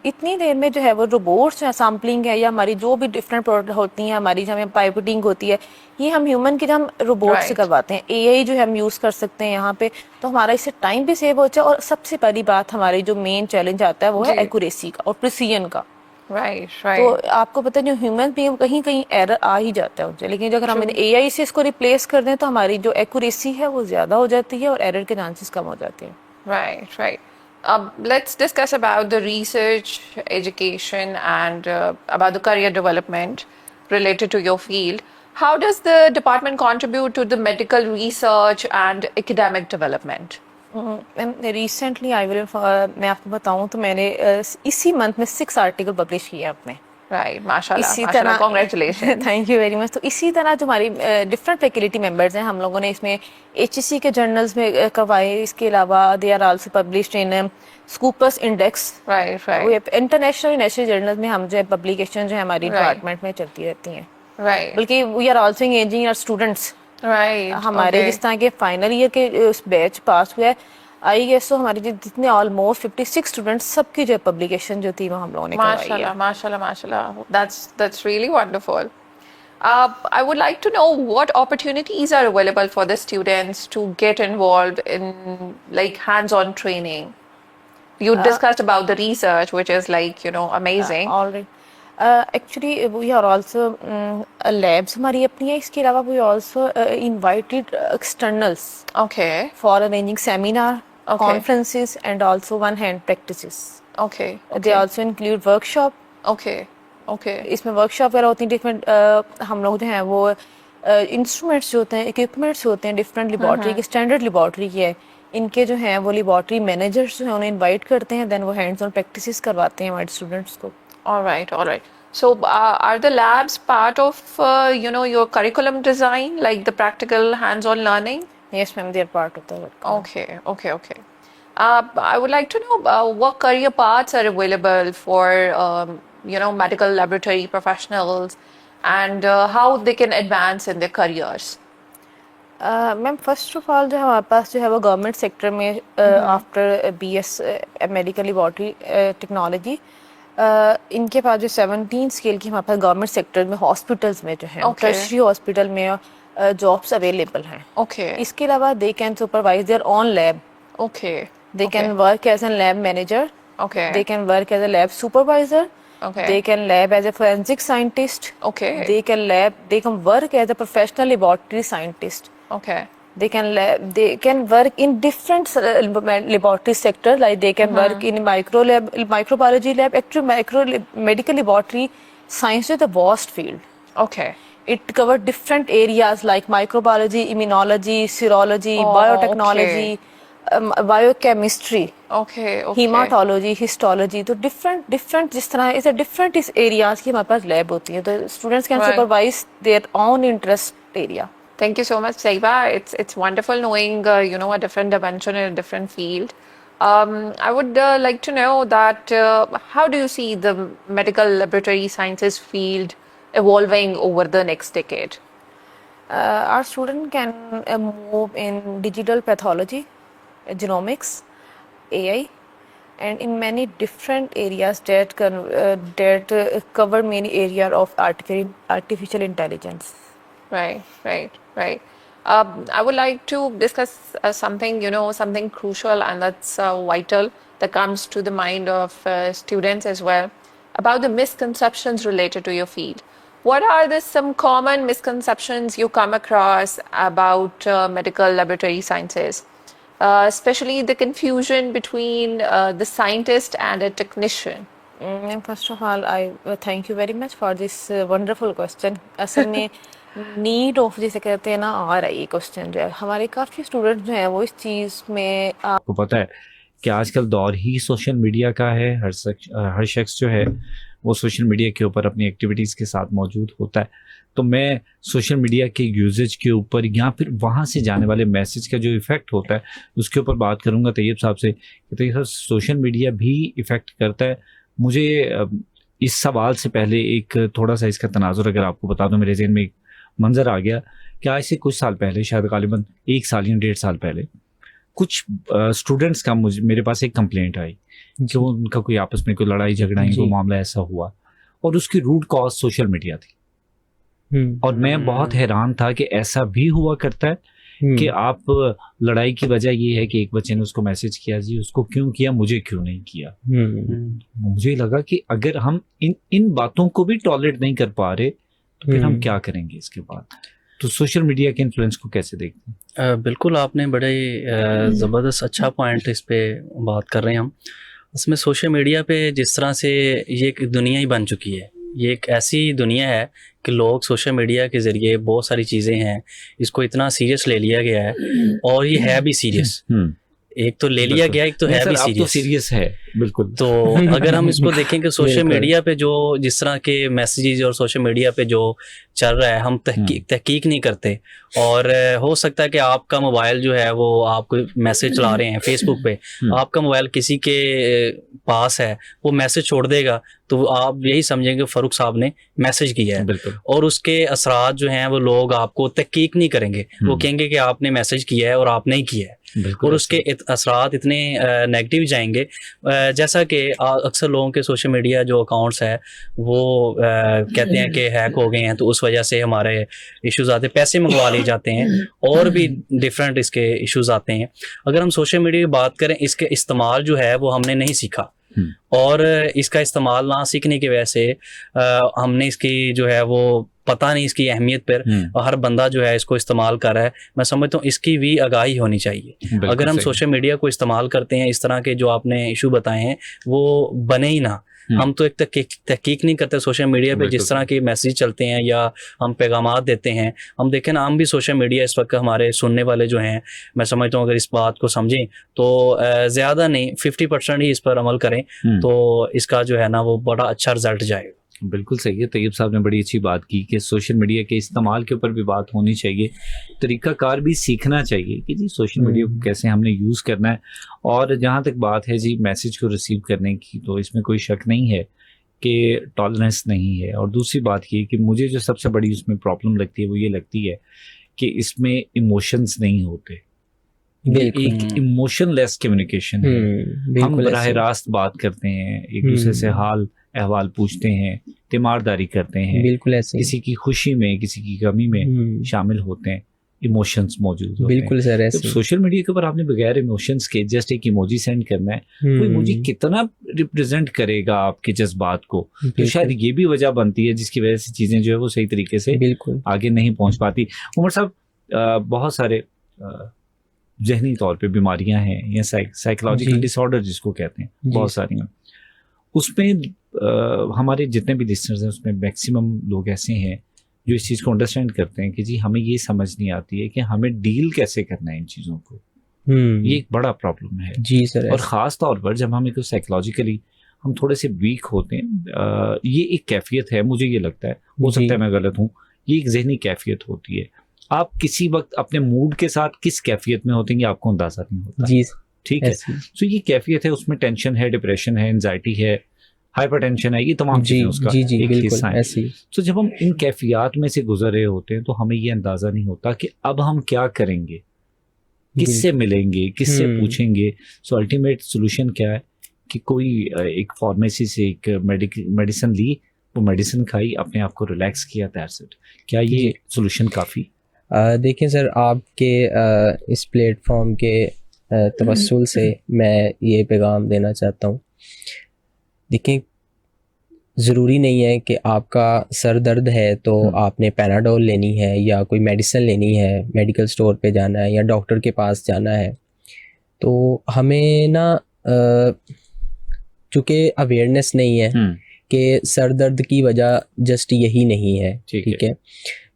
इतनी देर में जो है वो रोबोट्स है सैम्पलिंग है या हमारी जो भी डिफरेंट प्रोडक्ट होती हैं हमारी जब पाइपटिंग होती है ये हम ह्यूमन की जब हम रोबोट से Right. करवाते हैं एआई जो है हम यूज़ कर सकते हैं यहाँ पे तो हमारा इससे टाइम भी सेव होता है और सबसे पहली बात हमारी जो मेन चैलेंज आता है वो है जी। एक्यूरेसी का और प्रिसीजन का Right. तो Right. आपको पता है जो ह्यूमन भी है कहीं कहीं एरर आ ही जाता है उनसे लेकिन अगर हम एआई से इसको रिप्लेस कर दें तो हमारी जो एक्यूरेसी है वो ज़्यादा हो जाती है और एरर के चांसेस कम हो जाते हैं Right, right. Let's discuss about the research, education, and about the career development related to your field. How does the department contribute to the medical research and academic development? Recently I will मैं आपको बताऊं तो मैंने इसी मंथ में 6 आर्टिकल पब्लिश किए अपने Right, mashallah, इसी mashallah. तरह Congratulations. Thank you very much तो इसी तरह जो हमारी डिफरेंट फैकल्टी मेंबर्स हैं हम लोगों ने इसमें एचईसी के जर्नल्स में करवाए इसके अलावा they are also published in Scopus index Right, right, international national journals में हम जो है पब्लिकेशन जो है हमारी Right. डिपार्टमेंट में चलती रहती हैं right, बल्कि we are also engaging our students right. हमारे Okay. जिस तरह के फाइनल ईयर के उस बैच पास हुआ है आई गेस तो हमारी जितने ऑलमोस्ट 56 स्टूडेंट्स सबकी जो पब्लिकेशन जो थी वो हम लोगों ने करवाई है Mashallah, mashallah, mashallah. That's really wonderful. I would like to know what opportunities are available for the students to get involved in like hands-on training. You discussed about the research, which is like, you know, amazing. Alright actually we are also labs हमारी अपनी है इसके अलावा we also invited externals Okay, for arranging seminar Okay. conferences and also one hand practices okay, they okay, also include workshop okay, okay. इसमें वर्कशॉप वगैरह होती हैं डिफरेंट हम लोग जो हैं वो इंस्ट्रूमेंट्स जो होते हैं इक्विपमेंट्स होते हैं डिफरेंट लेबॉर्ट्री के स्टैंडर्ड लेबॉर्ट्री की है इनके जो हैं वो लेबॉर्ट्री मैनेजर्स जो हैं उन्हें इनवाइट करते हैं देन वो हैंड्स ऑन प्रैक्टिसेस करवाते हैं हमारे स्टूडेंट्स को All right, all right. So, are the labs part of, you know, your curriculum design, like the practical hands-on learning? Yes ma'am they are part of the Okay, okay, okay. I would like to know what career paths are available for, you know, medical laboratory professionals and how they can advance in their careers. Ma'am first of all जो हमारे पास जो है वो गवर्नमेंट सेक्टर में after BS medical laboratory technology इनके पास जो 17 स्केल की हमारे पास गवर्नमेंट सेक्टर में हॉस्पिटल्स में जो है Okay. टर्शरी हॉस्पिटल में जॉब्स अवेलेबल हैं Okay, इसके अलावा they can supervise their on lab okay, they can work as an lab manager okay, they can work as a lab supervisor okay, they can lab as a forensic scientist okay, they can work as a professional laboratory scientist okay, they can work in different laboratory sector like they can work in microbiology lab actually medical laboratory science is a vast field okay. it covers different areas like microbiology immunology serology Oh, biotechnology biochemistry Okay, okay. hematology histology तो different जिस तरह इस different इस areas की हमारे पास lab होती है तो students can Right. supervise their own interest area Thank you so much, Saiba. It's wonderful knowing you know, a different dimension in a different field. I would like to know that how do you see the medical laboratory sciences field evolving over the next decade? our student can move in digital pathology genomics AI and in many different areas that cover many area of artificial intelligence Right, right, right. I would like to discuss something, you know, something crucial and that's vital that comes to the mind of students as well about the misconceptions related to your field. What are some common misconceptions you come across about medical laboratory sciences? Especially the confusion between the scientist and a technician. First of all, I thank you very much for this wonderful question. असल में नीड ऑफ जिसे कहते हैं ना आ रहा है ये क्वेश्चन जो है, हमारे काफ़ी स्टूडेंट जो हैं वो इस चीज़ में आपको पता है कि आजकल दौर ही सोशल मीडिया का है। हर शख्स जो है वो सोशल मीडिया के ऊपर अपनी एक्टिविटीज़ के साथ मौजूद होता है। तो मैं सोशल मीडिया के यूजेज के ऊपर या फिर वहाँ से जाने वाले मैसेज का जो इफ़ेक्ट होता है उसके ऊपर बात करूँगा तैयब साहब से कि तैयब साहब सोशल मीडिया भी इफ़ेक्ट करता है। मुझे इस सवाल से पहले एक थोड़ा सा इसका तनाजुर अगर आपको बता दूं, मेरे जहन में एक मंजर आ गया कि आज से कुछ साल पहले, शायद गालिबन 1 साल या 1.5 साल पहले, कुछ स्टूडेंट्स का मेरे पास एक कंप्लेंट आई कि वो उनका कोई आपस में कोई लड़ाई झगड़ा या कोई मामला ऐसा हुआ और उसकी रूट कॉज सोशल मीडिया थी। और मैं बहुत हैरान था कि ऐसा भी हुआ करता है कि आप लड़ाई की वजह ये है कि एक बच्चे ने उसको मैसेज किया, जी उसको क्यों किया, मुझे क्यों नहीं किया। मुझे लगा कि अगर हम इन बातों को भी टॉलरेट नहीं कर पा रहे तो फिर हम क्या करेंगे इसके बाद। तो सोशल मीडिया के इन्फ्लुएंस को कैसे देखते हैं? बिल्कुल, आपने बड़े ज़बरदस्त अच्छा पॉइंट इस पे बात कर रहे हैं हम। उसमें सोशल मीडिया पे जिस तरह से ये एक दुनिया ही बन चुकी है, ये एक ऐसी दुनिया है कि लोग सोशल मीडिया के ज़रिए बहुत सारी चीज़ें हैं, इसको इतना सीरियस ले लिया गया है और ये है भी सीरियस। एक तो ले लिया गया, एक तो है भी सीरियस। तो सीरियस है बिल्कुल। तो अगर हम इसको देखें कि सोशल मीडिया पे जो जिस तरह के मैसेजेस और सोशल मीडिया पे जो चल रहा है, हम तहकीक नहीं करते। और हो सकता है कि आपका मोबाइल जो है वो आपको मैसेज चला रहे हैं फेसबुक पे, आपका मोबाइल किसी के पास है, वो मैसेज छोड़ देगा तो आप यही समझेंगे फ़ारूक साहब ने मैसेज किया है, और उसके असरात जो हैं वो लोग आपको तहकीक नहीं करेंगे, वो कहेंगे कि आपने मैसेज किया है और आपने ही किया है, और उसके असरात इतने नेगेटिव जाएंगे। जैसा कि अक्सर लोगों के सोशल मीडिया जो अकाउंट्स है वो कहते हैं कि हैक हो गए हैं, तो उस वजह से हमारे इश्यूज आते हैं, पैसे मंगवा लिए जाते हैं, और भी डिफरेंट इसके इश्यूज आते हैं। अगर हम सोशल मीडिया की बात करें, इसके इस्तेमाल जो है वो हमने नहीं सीखा, और इसका इस्तेमाल ना सीखने की वजह से हमने इसकी जो है वो पता नहीं इसकी अहमियत पर, और हर बंदा जो है इसको इस्तेमाल कर रहा है। मैं समझता हूँ इसकी भी आगाही होनी चाहिए। अगर हम सोशल मीडिया को इस्तेमाल करते हैं, इस तरह के जो आपने इशू बताए हैं वो बने ही ना। हम तो एक तहकीक नहीं करते सोशल मीडिया पे, जिस तरह के मैसेज चलते हैं या हम पैगामात देते हैं। हम देखें ना, हम भी सोशल मीडिया इस वक्त हमारे सुनने वाले जो हैं, मैं समझता हूँ अगर इस बात को समझें तो ज़्यादा नहीं 50% ही इस पर अमल करें तो इसका जो है ना वो बड़ा अच्छा रिजल्ट जाएगा। बिल्कुल सही है। तैयब साहब ने बड़ी अच्छी बात की कि सोशल मीडिया के इस्तेमाल के ऊपर भी बात होनी चाहिए, तरीक़ाकार भी सीखना चाहिए कि जी सोशल मीडिया को कैसे हमने यूज़ करना है। और जहाँ तक बात है जी मैसेज को रिसीव करने की, तो इसमें कोई शक नहीं है कि टॉलरेंस नहीं है। और दूसरी बात ये कि मुझे जो सबसे बड़ी उसमें प्रॉब्लम लगती है वो ये लगती है कि इसमें इमोशंस नहीं होते, एक इमोशनलेस कम्युनिकेशन है। हम बराह रास्त बात करते हैं, एक दूसरे से हाल अहवाल पूछते हैं, तीमारदारी करते हैं, बिल्कुल ऐसे किसी की खुशी में किसी की गमी में शामिल होते हैं, इमोशंस मौजूद होते हैं। बिल्कुल सर, ऐसे तो सोशल मीडिया के ऊपर आपने बगैर इमोशंस के जस्ट एक इमोजी सेंड करना है, वो इमोजी कितना रिप्रेजेंट करेगा आपके जज्बात को, तो शायद ये भी वजह बनती है जिसकी वजह से चीज़ें जो है वो सही तरीके से आगे नहीं पहुँच पाती। उमर साहब, बहुत सारे जहनी तौर पे बीमारियां हैं या साइकोलॉजिकल डिसऑर्डर जिसको कहते हैं, बहुत सारी हैं। उसमें हमारे जितने भी लिसनर्स हैं उसमें मैक्सिमम लोग ऐसे हैं जो इस चीज़ को अंडरस्टैंड करते हैं कि जी हमें ये समझ नहीं आती है कि हमें डील कैसे करना है इन चीज़ों को। ये एक बड़ा प्रॉब्लम है जी सर। और ख़ास तौर पर जब हमें साइकोलॉजिकली हम थोड़े से वीक होते हैं, ये एक कैफियत है, मुझे ये लगता है, हो सकता है मैं गलत हूँ, ये एक जहनी कैफियत होती है। आप किसी वक्त अपने मूड के साथ किस कैफियत में होते हैं आपको अंदाजा नहीं होता जी, ठीक है। तो ये कैफियत है, उसमें टेंशन है, डिप्रेशन है, एंजाइटी है, हाइपरटेंशन है, ये तमाम चीजें उसका एक हिस्सा है। तो जब हम इन कैफियत में से गुजर रहे होते हैं तो हमें ये अंदाजा नहीं होता कि अब हम क्या करेंगे, किससे मिलेंगे, किससे पूछेंगे। सो अल्टीमेट सोल्यूशन क्या है कि कोई एक फार्मेसी से एक मेडिसिन ली, वो मेडिसिन खाई, अपने आप को रिलैक्स किया, दैट्स इट। क्या ये सोल्यूशन काफ़ी? देखिए सर, आपके इस प्लेटफॉर्म के तवस्सुल से मैं ये पैगाम देना चाहता हूँ। देखिए, ज़रूरी नहीं है कि आपका सर दर्द है तो आपने पैनाडोल लेनी है या कोई मेडिसिन लेनी है, मेडिकल स्टोर पे जाना है या डॉक्टर के पास जाना है। तो हमें ना चूँकि अवेयरनेस नहीं है कि सर दर्द की वजह जस्ट यही नहीं है, ठीक है।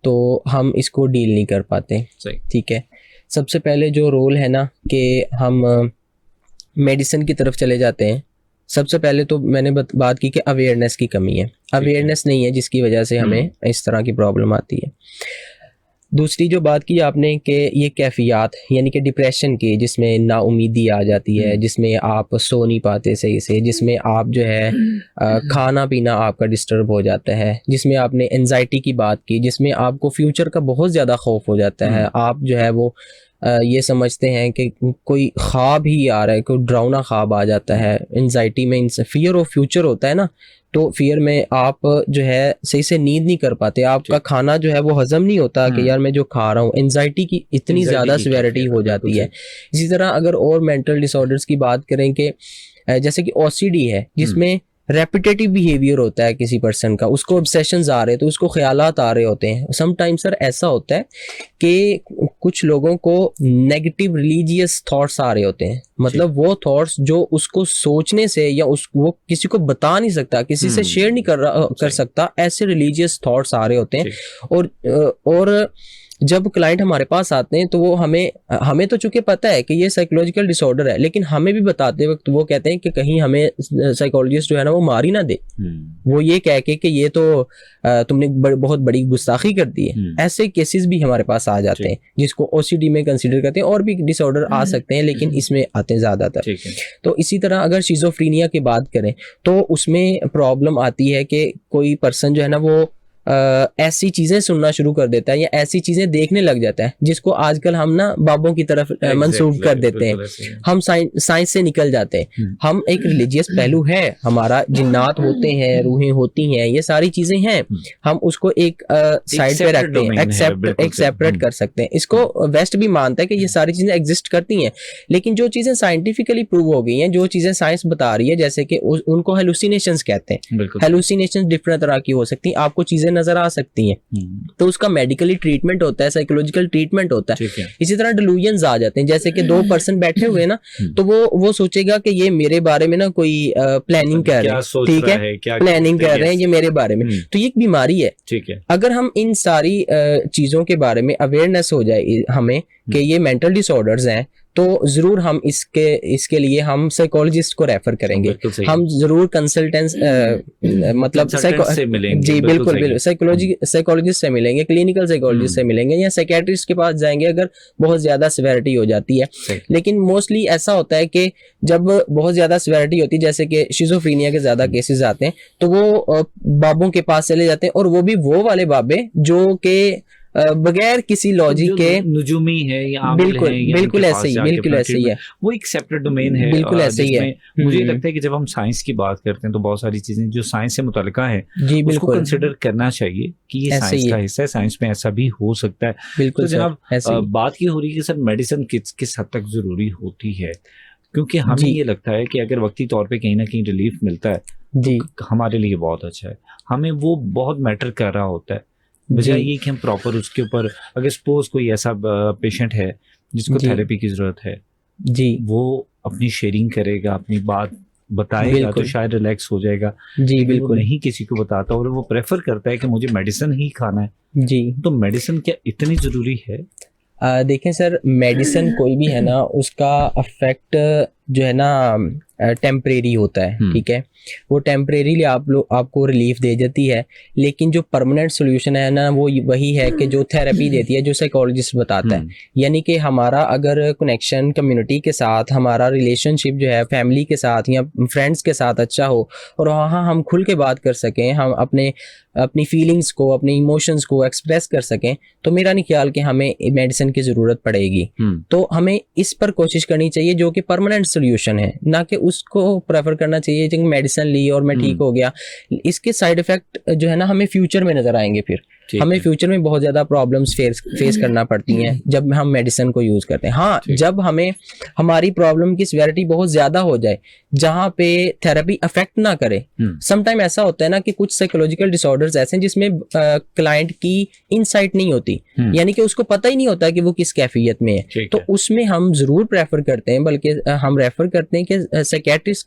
तो हम इसको डील नहीं कर पाते। ठीक है, सबसे पहले जो रोल है ना कि हम मेडिसिन की तरफ चले जाते हैं। सबसे पहले तो मैंने बात की कि अवेयरनेस की कमी है, अवेयरनेस नहीं है जिसकी वजह से हमें इस तरह की प्रॉब्लम आती है। दूसरी जो बात की आपने कि ये कैफियत यानी कि डिप्रेशन की, जिसमें नाउमीदी आ जाती है, जिसमें आप सो नहीं पाते सही से, जिसमें आप जो है खाना पीना आपका डिस्टर्ब हो जाता है, जिसमें आपने एंजाइटी की बात की, जिसमें आपको फ्यूचर का बहुत ज़्यादा खौफ हो जाता है। आप जो है वो ये समझते हैं कि कोई ख्वाब ही आ रहा है, कोई डरावना ख्वाब आ जाता है। एंजाइटी में फियर ऑफ फ्यूचर होता है ना, तो फियर में आप जो है सही से नींद नहीं कर पाते, आपका खाना जो है वो हजम नहीं होता कि यार मैं जो खा रहा हूँ। एंजाइटी की इतनी ज़्यादा सिवियरिटी हो जाती है। इसी तरह अगर और मेंटल डिसऑर्डर्स की बात करें कि जैसे कि ओसीडी है, जिसमें रेपिटेटिव बिहेवियर होता है किसी पर्सन का, उसको ऑब्सेशंस आ रहे हैं तो उसको ख्यालात आ रहे होते हैं। समटाइम्स सर ऐसा होता है कि कुछ लोगों को नेगेटिव रिलीजियस थॉट्स आ रहे होते हैं, मतलब वो थॉट्स जो उसको सोचने से या वो किसी को बता नहीं सकता, किसी से शेयर नहीं कर सकता, ऐसे रिलीजियस थॉट्स आ रहे होते हैं। और जब क्लाइंट हमारे पास आते हैं तो वो हमें तो चूंकि पता है कि ये साइकोलॉजिकल डिसऑर्डर है, लेकिन हमें भी बताते वक्त वो कहते हैं कि कहीं हमें साइकोलॉजिस्ट जो है ना वो मार ही ना दे, वो ये कह के कि ये तो तुमने बहुत बड़ी गुस्ताखी कर दी है। ऐसे केसेस भी हमारे पास आ जाते हैं जिसको ओसीडी में कंसीडर करते हैं, और भी डिसऑर्डर आ सकते हैं लेकिन इसमें आते हैं ज़्यादातर। तो इसी तरह अगर शिज़ोफ्रीनिया की बात करें तो उसमें प्रॉब्लम आती है कि कोई पर्सन जो है ना वो ऐसी चीजें सुनना शुरू कर देता है या ऐसी चीजें देखने लग जाता है जिसको आजकल हम ना बाबों की तरफ मंसूब कर देते हैं। हम साइंस से निकल जाते हैं। हम एक रिलीजियस पहलू है हमारा, जिन्नात होते हैं, रूहें होती हैं, ये सारी चीजें हैं, हम उसको एक साइड पे रखते हैं, एक सेपरेट कर सकते हैं। इसको वेस्ट भी मानता है कि ये सारी चीजें एग्जिस्ट करती हैं, लेकिन जो चीजें साइंटिफिकली प्रूव हो गई हैं, जो चीजें साइंस बता रही है, जैसे कि उनको हेलुसिनेशंस कहते हैं। हेलुसिनेशंस डिफरेंट तरह की हो सकती हैं, आपको चीजें नजर आ सकती हैं, तो उसका मेडिकली ट्रीटमेंट होता है, साइकोलॉजिकल ट्रीटमेंट होता है। इसी तरह डिलूजन्स आ जाते हैं, जैसे कि दो पर्सन बैठे हुए ना, तो वो सोचेगा कि ये मेरे बारे में ना कोई प्लानिंग कर रहे हैं, ठीक है, प्लानिंग कर रहे हैं ये मेरे बारे में, तो ये एक बीमारी है। ठीक है, अगर हम इन सारी चीजों के बारे में अवेयरनेस हो जाए हमें कि ये मेंटल डिसऑर्डर्स हैं, तो जरूर हम इसके लिए हम साइकोलॉजिस्ट को रेफर करेंगे, हम जरूर कंसल्टेंस मतलब से मिलेंगे, जी बिल्कुल साइकोलॉजिस्ट से मिलेंगे, क्लिनिकल साइकोलॉजिस्ट से मिलेंगे या साइकियाट्रिस्ट के पास जाएंगे अगर बहुत ज्यादा सिवियरिटी हो जाती है। लेकिन मोस्टली ऐसा होता है कि जब बहुत ज्यादा सिवियरिटी होती है, जैसे कि शिज़ोफ्रीनिया के ज्यादा केसेस आते हैं, तो वो बाबों के पास चले जाते हैं, और वो भी वो वाले बाबे जो के बगैर किसी लॉजिक के नुजूमी है या बिल्कुल ऐसे ही है, वो एक सेपरेट डोमेन है, बिल्कुल ऐसे ही है। मुझे लगता है कि जब हम साइंस की बात करते हैं तो बहुत सारी चीजें जो साइंस से मुतल्लिका है जी उसको कंसिडर करना चाहिए कि ये साइंस का हिस्सा है, साइंस में ऐसा भी हो सकता है। बिल्कुल तो जनाब बात ये हो रही है कि सर मेडिसिन किस हद तक जरूरी होती है, क्योंकि हमें ये लगता है कि अगर वक्ती तौर पे कहीं ना कहीं रिलीफ मिलता है जी तो हमारे लिए बहुत अच्छा है, हमें वो बहुत मैटर कर रहा होता है, बजाय ये कि हम प्रॉपर उसके ऊपर, अगर सपोज कोई ऐसा पेशेंट है जिसको थेरेपी की जरूरत है जी, वो अपनी शेयरिंग करेगा, अपनी बात बताएगा तो शायद रिलैक्स हो जाएगा जी। बिल्कुल नहीं किसी को बताता और वो प्रेफर करता है कि मुझे मेडिसिन ही खाना है जी, तो मेडिसिन क्या इतनी जरूरी है? देखें सर, मेडिसिन कोई भी है ना, उसका अफेक्ट जो है ना टेम्परेरी होता है, ठीक है, वो टेम्परेरीली आपको रिलीफ दे जाती है, लेकिन जो परमानेंट सोल्यूशन है ना वो वही है कि जो थेरेपी देती है, जो साइकोलॉजिस्ट बताता है। यानी कि हमारा अगर कनेक्शन कम्युनिटी के साथ, हमारा रिलेशनशिप जो है फैमिली के साथ या फ्रेंड्स के साथ अच्छा हो, और वहाँ हम खुल के बात कर सकें, हम अपनी फीलिंग्स को, अपने इमोशंस को एक्सप्रेस कर सकें, तो मेरा नहीं ख्याल कि हमें मेडिसिन की ज़रूरत पड़ेगी। तो हमें इस पर कोशिश करनी चाहिए जो कि परमानेंट सोल्यूशन है, ना कि उसको प्रेफर करना चाहिए कि मेडिसिन ली और मैं ठीक हो गया। इसके साइड इफेक्ट जो है ना हमें फ्यूचर में नजर आएंगे, फिर हमें फ्यूचर में बहुत ज्यादा प्रॉब्लम्स फेस करना पड़ती हैं जब हम मेडिसिन को यूज करते हैं। हाँ, जब हमें हमारी प्रॉब्लम की सिवियरिटी बहुत ज्यादा हो जाए जहाँ पे थेरेपी अफेक्ट ना करे, समटाइम ऐसा होता है ना कि कुछ साइकोलॉजिकल डिसऑर्डर्स ऐसे हैं जिसमें क्लाइंट की इनसाइट नहीं होती, यानी कि उसको पता ही नहीं होता कि वो किस कैफियत में है, तो उसमें हम जरूर प्रेफर करते हैं, बल्कि हम रेफर करते हैं कि साइकियाट्रिस्ट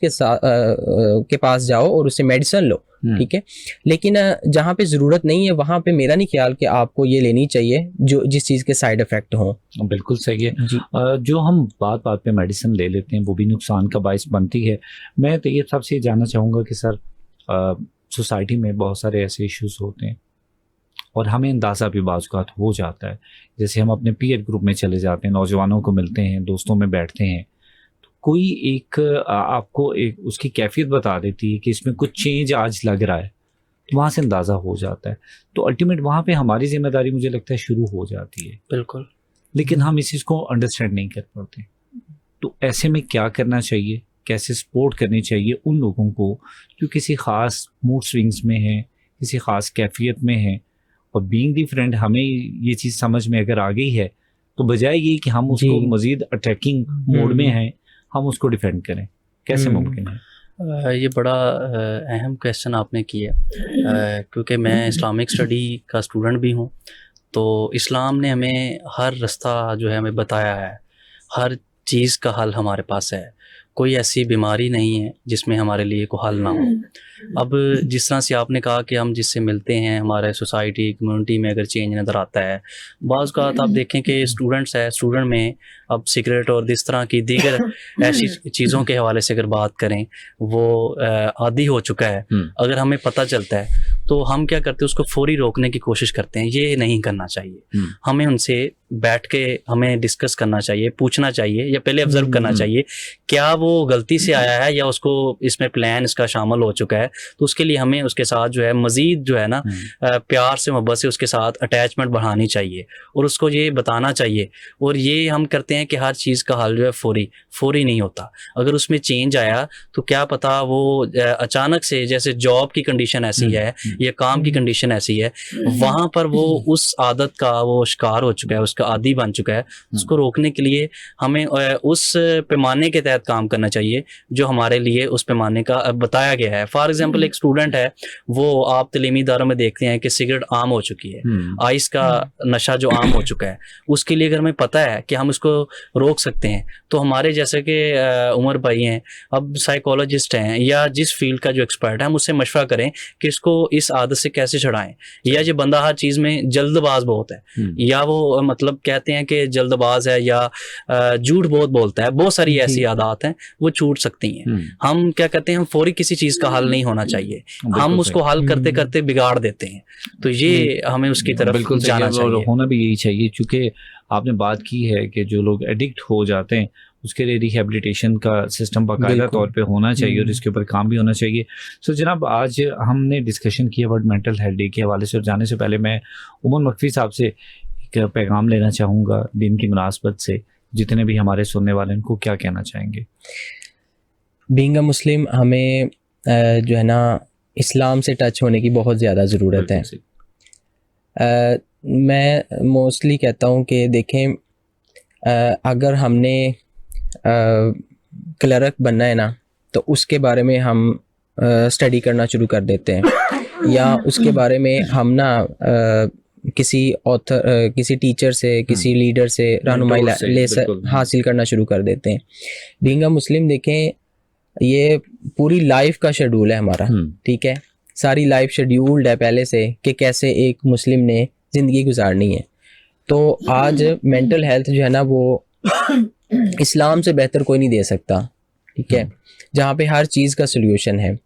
के पास जाओ और उससे मेडिसिन लो, ठीक है, लेकिन जहाँ पे ज़रूरत नहीं है वहाँ पे मेरा नहीं ख्याल कि आपको ये लेनी चाहिए जो जिस चीज़ के साइड इफ़ेक्ट हों। बिल्कुल सही है जी। जो हम बात बात पे मेडिसिन ले लेते हैं वो भी नुकसान का बायस बनती है। मैं तैयब साहब से ये जानना चाहूँगा कि सर सोसाइटी में बहुत सारे ऐसे इश्यूज़ होते हैं और हमें अंदाज़ा भी बाज़ औक़ात हो जाता है, जैसे हम अपने पीयर ग्रुप में चले जाते हैं, नौजवानों को मिलते हैं, दोस्तों में बैठते हैं, तो कोई एक आपको एक उसकी कैफियत बता देती है कि इसमें कुछ चेंज आज लग रहा है, तो वहाँ से अंदाज़ा हो जाता है। तो अल्टीमेट वहाँ पे हमारी ज़िम्मेदारी मुझे लगता है शुरू हो जाती है, बिल्कुल। लेकिन हम इस चीज़ को अंडरस्टैंड नहीं कर पाते। तो ऐसे में क्या करना चाहिए, कैसे सपोर्ट करनी चाहिए उन लोगों को जो किसी ख़ास मूड स्विंग्स में हैं, किसी ख़ास कैफियत में हैं, और बीइंग दी फ्रेंड हमें ये चीज़ समझ में अगर आ गई है तो बजाय ये कि हम उसको मज़ीद अटैकिंग मोड में हैं, हम उसको डिफेंड करें, कैसे मुमकिन है? ये बड़ा अहम क्वेश्चन आपने किया, क्योंकि मैं इस्लामिक स्टडी का स्टूडेंट भी हूँ। तो इस्लाम ने हमें हर रास्ता जो है हमें बताया है, हर चीज़ का हल हमारे पास है। कोई ऐसी बीमारी नहीं है जिसमें हमारे लिए कोई हल ना हो। अब जिस तरह से आपने कहा कि हम जिससे मिलते हैं हमारे सोसाइटी कम्युनिटी में अगर चेंज नज़र आता है, बाज़ का आप देखें कि स्टूडेंट्स है, स्टूडेंट में अब सिगरेट और इस तरह की दीगर ऐसी चीज़ों के हवाले से अगर बात करें, वो आदी हो चुका है। अगर हमें पता चलता है तो हम क्या करते हैं, उसको फौरी रोकने की कोशिश करते हैं। ये नहीं करना चाहिए, हमें उनसे बैठ के हमें डिस्कस करना चाहिए, पूछना चाहिए या पहले ऑब्जर्व करना चाहिए क्या वो गलती से आया है या उसको इसमें प्लान इसका शामिल हो चुका है। तो उसके लिए हमें उसके साथ जो है मज़ीद जो है ना प्यार से मोहब्बत से उसके साथ अटैचमेंट बढ़ानी चाहिए और उसको ये बताना चाहिए। और ये हम करते हैं कि हर चीज़ का हल जो है फौरी नहीं होता। अगर उसमें चेंज आया तो क्या पता वो अचानक से, जैसे जॉब की कंडीशन ऐसी है या काम की कंडीशन ऐसी है, वहाँ पर वो उस आदत का वो शिकार हो चुका है, उसका आदी बन चुका है। उसको रोकने के लिए हमें उस पैमाने के तहत काम करना चाहिए जो हमारे लिए उस पैमाने का बताया गया है। फॉर एग्जांपल एक स्टूडेंट है, वो आप तलीमी इदारों में देखते हैं कि सिगरेट आम हो चुकी है, आइस का नशा जो आम हो चुका है, उसके लिए अगर हमें पता है कि हम उसको रोक सकते हैं तो हमारे जैसे कि उमर भाई हैं, अब साइकोलॉजिस्ट हैं या जिस फील्ड का जो एक्सपर्ट है, हम उससे मशवरा करें कि इसको इस आदत से कैसे छुड़ाएं। या जो बंदा हर चीज़ में जल्दबाज बहुत है या वो मतलब कहते हैं कि जल्दबाज है या झूठ बहुत बोलता है, बहुत सारी ऐसी आदत हैं वो छूट सकती हैं। हम क्या कहते हैं, हम फौरी किसी चीज़ का हल नहीं होना चाहिए, हम उसको हल करते करते बिगाड़ देते हैं। तो ये हमें उसकी तरफ जाना चाहिए, होना भी यही चाहिए। चूँकि आपने बात की है कि जो लोग एडिक्ट हो जाते हैं उसके लिए रिहेबिलिटेशन का सिस्टम बाकायदा तौर पे होना चाहिए और इसके ऊपर काम भी होना चाहिए। सो जनाब, आज हमने डिस्कशन किया वर्ल्ड मेंटल हेल्थ डे के हवाले से, और जाने से पहले मैं उमर मकफ़ी साहब से एक पैगाम लेना चाहूँगा दिन की मुनासबत से। जितने भी हमारे सुनने वाले हैं उनको क्या कहना चाहेंगे? बीइंग अ मुस्लिम हमें जो है ना इस्लाम से टच होने की बहुत ज़्यादा ज़रूरत है। मैं मोस्टली कहता हूँ कि देखें, अगर हमने क्लर्क बनना है ना तो उसके बारे में हम स्टडी करना शुरू कर देते हैं, या उसके बारे में हम ना किसी ऑथर किसी टीचर से, किसी लीडर से रहनुमाई हासिल करना शुरू कर देते हैं। बीइंग अ मुस्लिम देखें, ये पूरी लाइफ का शेड्यूल है हमारा, ठीक है, सारी लाइफ शेड्यूल्ड है पहले से कि कैसे एक मुस्लिम ने ज़िंदगी गुजारनी है। तो आज मेंटल हेल्थ जो है ना वो इस्लाम से बेहतर कोई नहीं दे सकता, ठीक है, जहाँ पे हर चीज़ का सल्यूशन है।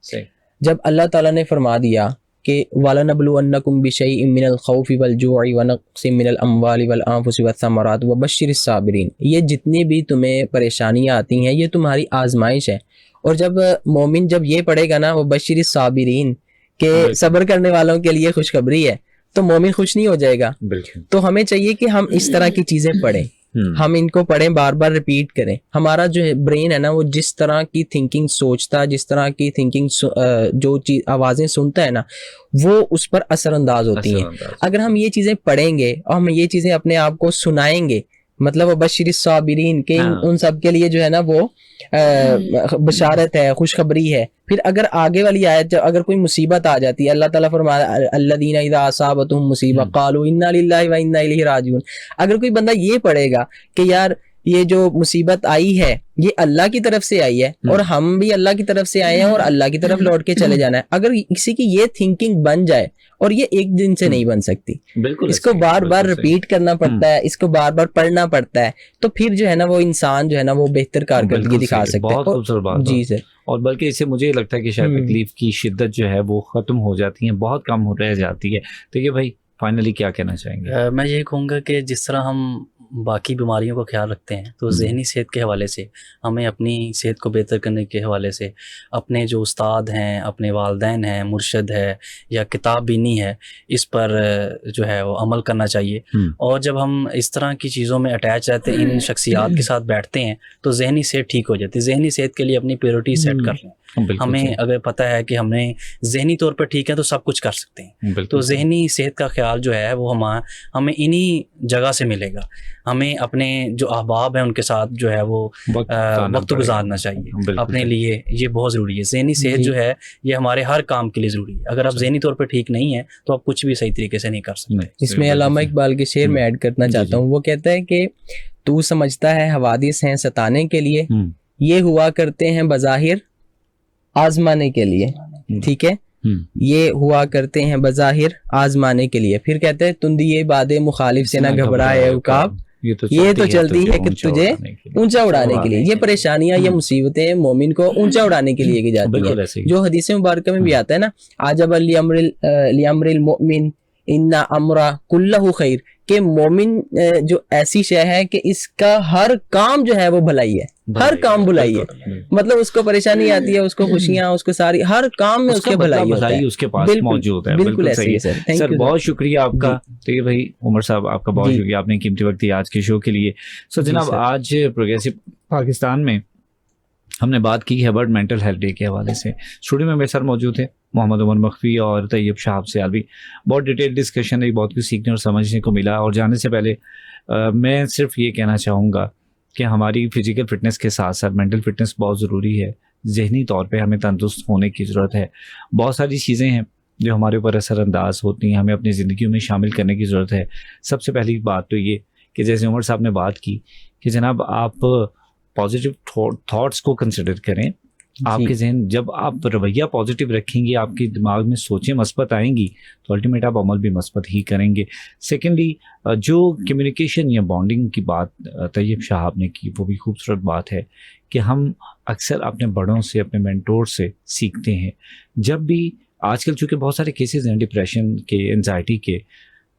जब अल्लाह ताला ने फरमा दिया कि वलनबलुवन्नकुम बिशैइन मिनल खौफि वल जुइ व नक्सिम मिनल अम्वालि वल अनफुसि वस्समरात व बश्शिरिस साबिरीन, ये जितनी भी तुम्हें परेशानियाँ आती हैं ये तुम्हारी आजमाइश है। और जब मोमिन जब ये पढ़ेगा ना वो बश्शिरिस साबिरीन के सब्र करने वालों के लिए खुशखबरी है, तो मोमिन खुश नहीं हो जाएगा। तो हमें चाहिए कि हम इस तरह की चीज़ें पढ़ें, हम इनको पढ़ें, बार बार रिपीट करें। हमारा जो है ब्रेन है ना वो जिस तरह की थिंकिंग सोचता है, जिस तरह की थिंकिंग जो चीज़ आवाज़ें सुनता है ना वो उस पर असरअंदाज होती हैं। अगर हम ये चीज़ें पढ़ेंगे और हम ये चीज़ें अपने आप को सुनाएंगे, मतलब बशीर साबिरीन के उन सब के लिए जो है ना वो बशारत है, खुशखबरी है। फिर अगर आगे वाली आयत, अगर कोई मुसीबत आ जाती है, अल्लाह ताला फरमाता है अल्लज़ीना इज़ा असाबतहुम मुसीबा क़ालू इन्ना लिल्लाहि व इन्ना इलैहि राजिऊन। अगर कोई बंदा ये पढ़ेगा कि यार ये जो मुसीबत आई है ये अल्लाह की तरफ से आई है और हम भी अल्लाह की तरफ से आए हैं और अल्लाह की तरफ लौट के चले जाना है। अगर किसी की ये थिंकिंग बन जाए, और ये एक दिन से नहीं बन सकती, बिल्कुल इसको बार बार रिपीट करना पड़ता है, इसको बार बार पढ़ना पड़ता है, तो फिर जो है ना वो इंसान जो है ना वो बेहतर कारकर्दगी दिखा सकता है। बहुत खूबसूरत बात जी सर। और बल्कि इससे मुझे लगता है कि शायद तकलीफ की शिद्दत जो है वो खत्म हो जाती है, बहुत कम हो रह जाती है। तो ये भाई फाइनली क्या कहना चाहेंगे? मैं यही कहूँगा कि जिस तरह हम बाकी बीमारियों का ख्याल रखते हैं, तो ज़हनी सेहत के हवाले से हमें अपनी सेहत को बेहतर करने के हवाले से अपने जो उस्ताद हैं, अपने वालिदैन हैं, मुर्शद है या किताब बीनी है, इस पर जो है वो अमल करना चाहिए। और जब हम इस तरह की चीज़ों में अटैच रहते हैं, इन शख्सियात के साथ बैठते हैं, तो ज़हनी सेहत ठीक हो जाती है। ज़हनी सेहत के लिए अपनी प्रायोरिटी सेट कर लें। हमें अगर पता है कि हमने ज़हनी तौर पर ठीक है तो सब कुछ कर सकते हैं। तो ज़हनी सेहत का ख्याल जो है वो हमें इन्हीं जगह से मिलेगा। हमें अपने जो अहबाब हैं उनके साथ जो है वो वक्त गुजारना चाहिए अपने लिए, ये बहुत ज़रूरी है। ज़हनी सेहत जो है ये हमारे हर काम के लिए ज़रूरी है। अगर आप ज़हनी तौर पर ठीक नहीं है तो आप कुछ भी सही तरीके से नहीं कर सकते। इसमें अल्लामा इकबाल के शेर में ऐड करना चाहता हूँ, वो कहता है कि तू समझता है हवादिस हैं सताने के लिए, ये हुआ करते हैं बज़ाहिर आजमाने के लिए। ठीक है, ये हुआ करते हैं बज़ाहिर आजमाने के लिए। फिर कहते हैं तुंदिए बादे मुखालिफ से ना घबराए उकाब, ये तो चलती है कि तुझे ऊंचा उड़ाने के लिए। ये परेशानियां, ये मुसीबतें मोमिन को ऊंचा उड़ाने के लिए की जाती है। जो हदीस मुबारक में भी आता है ना, आजब लिअम्रिल मोमिन इन्ना अमरा कुल्लहु खैर, के मोमिन जो ऐसी शय है कि इसका हर काम जो है वो भलाई है, हर काम भलाई है। मतलब उसको परेशानी आती है, उसको खुशियां, उसको सारी हर काम में उसके भलाई होता है, उसके पास मौजूद है। बिल्कुल सही है सर। बहुत शुक्रिया आपका। तो ये भाई उमर साहब आपका बहुत शुक्रिया, आपने कीमती वक्त दिया आज के शो के लिए। सो जनाब, आज प्रोग्रेसिव पाकिस्तान में हमने बात की है वर्ल्ड मेंटल हेल्थ डे के हवाले से। स्टूडियो में मेरे साथ मौजूद है मोहम्मद उमर मखवी और तैयब शाह से। आज भी बहुत डिटेल डिस्कशन है, बहुत कुछ सीखने और समझने को मिला। और जाने से पहले मैं सिर्फ ये कहना चाहूँगा कि हमारी फिजिकल फिटनेस के साथ साथ मेंटल फिटनेस बहुत ज़रूरी है। जहनी तौर पे हमें तंदुरुस्त होने की ज़रूरत है। बहुत सारी चीज़ें हैं जो हमारे ऊपर असरअंदाज होती हैं, हमें अपनी ज़िंदगी में शामिल करने की ज़रूरत है। सबसे पहली बात तो ये कि जैसे उमर साहब ने बात की कि जनाब आप पॉजिटिव थॉट्स को कंसिडर करें। आपके जहन, जब आप रवैया पॉजिटिव रखेंगे, आपके दिमाग में सोचें मस्बत आएंगी, तो अल्टीमेट आप अमल भी मस्बत ही करेंगे। सेकेंडली, जो कम्युनिकेशन या बॉन्डिंग की बात तैयब शाह ने की, वो भी खूबसूरत बात है कि हम अक्सर अपने बड़ों से, अपने मेंटोर से सीखते हैं। जब भी आजकल चूँकि बहुत सारे केसेस हैं डिप्रेशन के, एंजाइटी के,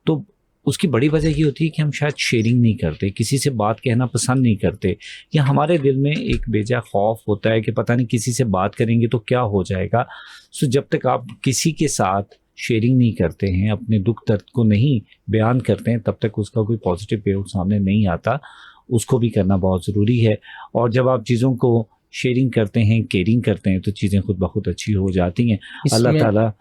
तो उसकी बड़ी वजह ये होती है कि हम शायद शेयरिंग नहीं करते, किसी से बात कहना पसंद नहीं करते, या हमारे दिल में एक बेजा खौफ होता है कि पता नहीं किसी से बात करेंगे तो क्या हो जाएगा। सो जब तक आप किसी के साथ शेयरिंग नहीं करते हैं, अपने दुख दर्द को नहीं बयान करते हैं, तब तक उसका कोई पॉजिटिव वे सामने नहीं आता। उसको भी करना बहुत ज़रूरी है। और जब आप चीज़ों को शेयरिंग करते हैं, केयरिंग करते हैं, तो चीज़ें खुद ब खुद अच्छी हो जाती हैं। अल्लाह ताला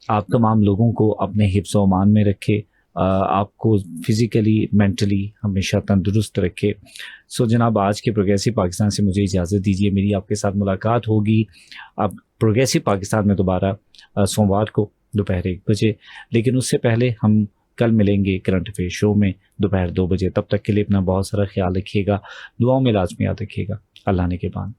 आप तमाम लोगों को अपने हिफ्ज़ व अमान में रखे, आपको फिज़िकली मेंटली हमेशा तंदुरुस्त रखे। सो जनाब, आज के प्रोग्रेसिव पाकिस्तान से मुझे इजाज़त दीजिए। मेरी आपके साथ मुलाकात होगी अब प्रोग्रेसिव पाकिस्तान में दोबारा सोमवार को दोपहर 1 बजे। लेकिन उससे पहले हम कल मिलेंगे करंट अफेयर शो में दोपहर 2 बजे। तब तक के लिए अपना बहुत सारा ख्याल रखिएगा, दुआओं में लाजमी याद रखिएगा। अल्लाह ने के बाद।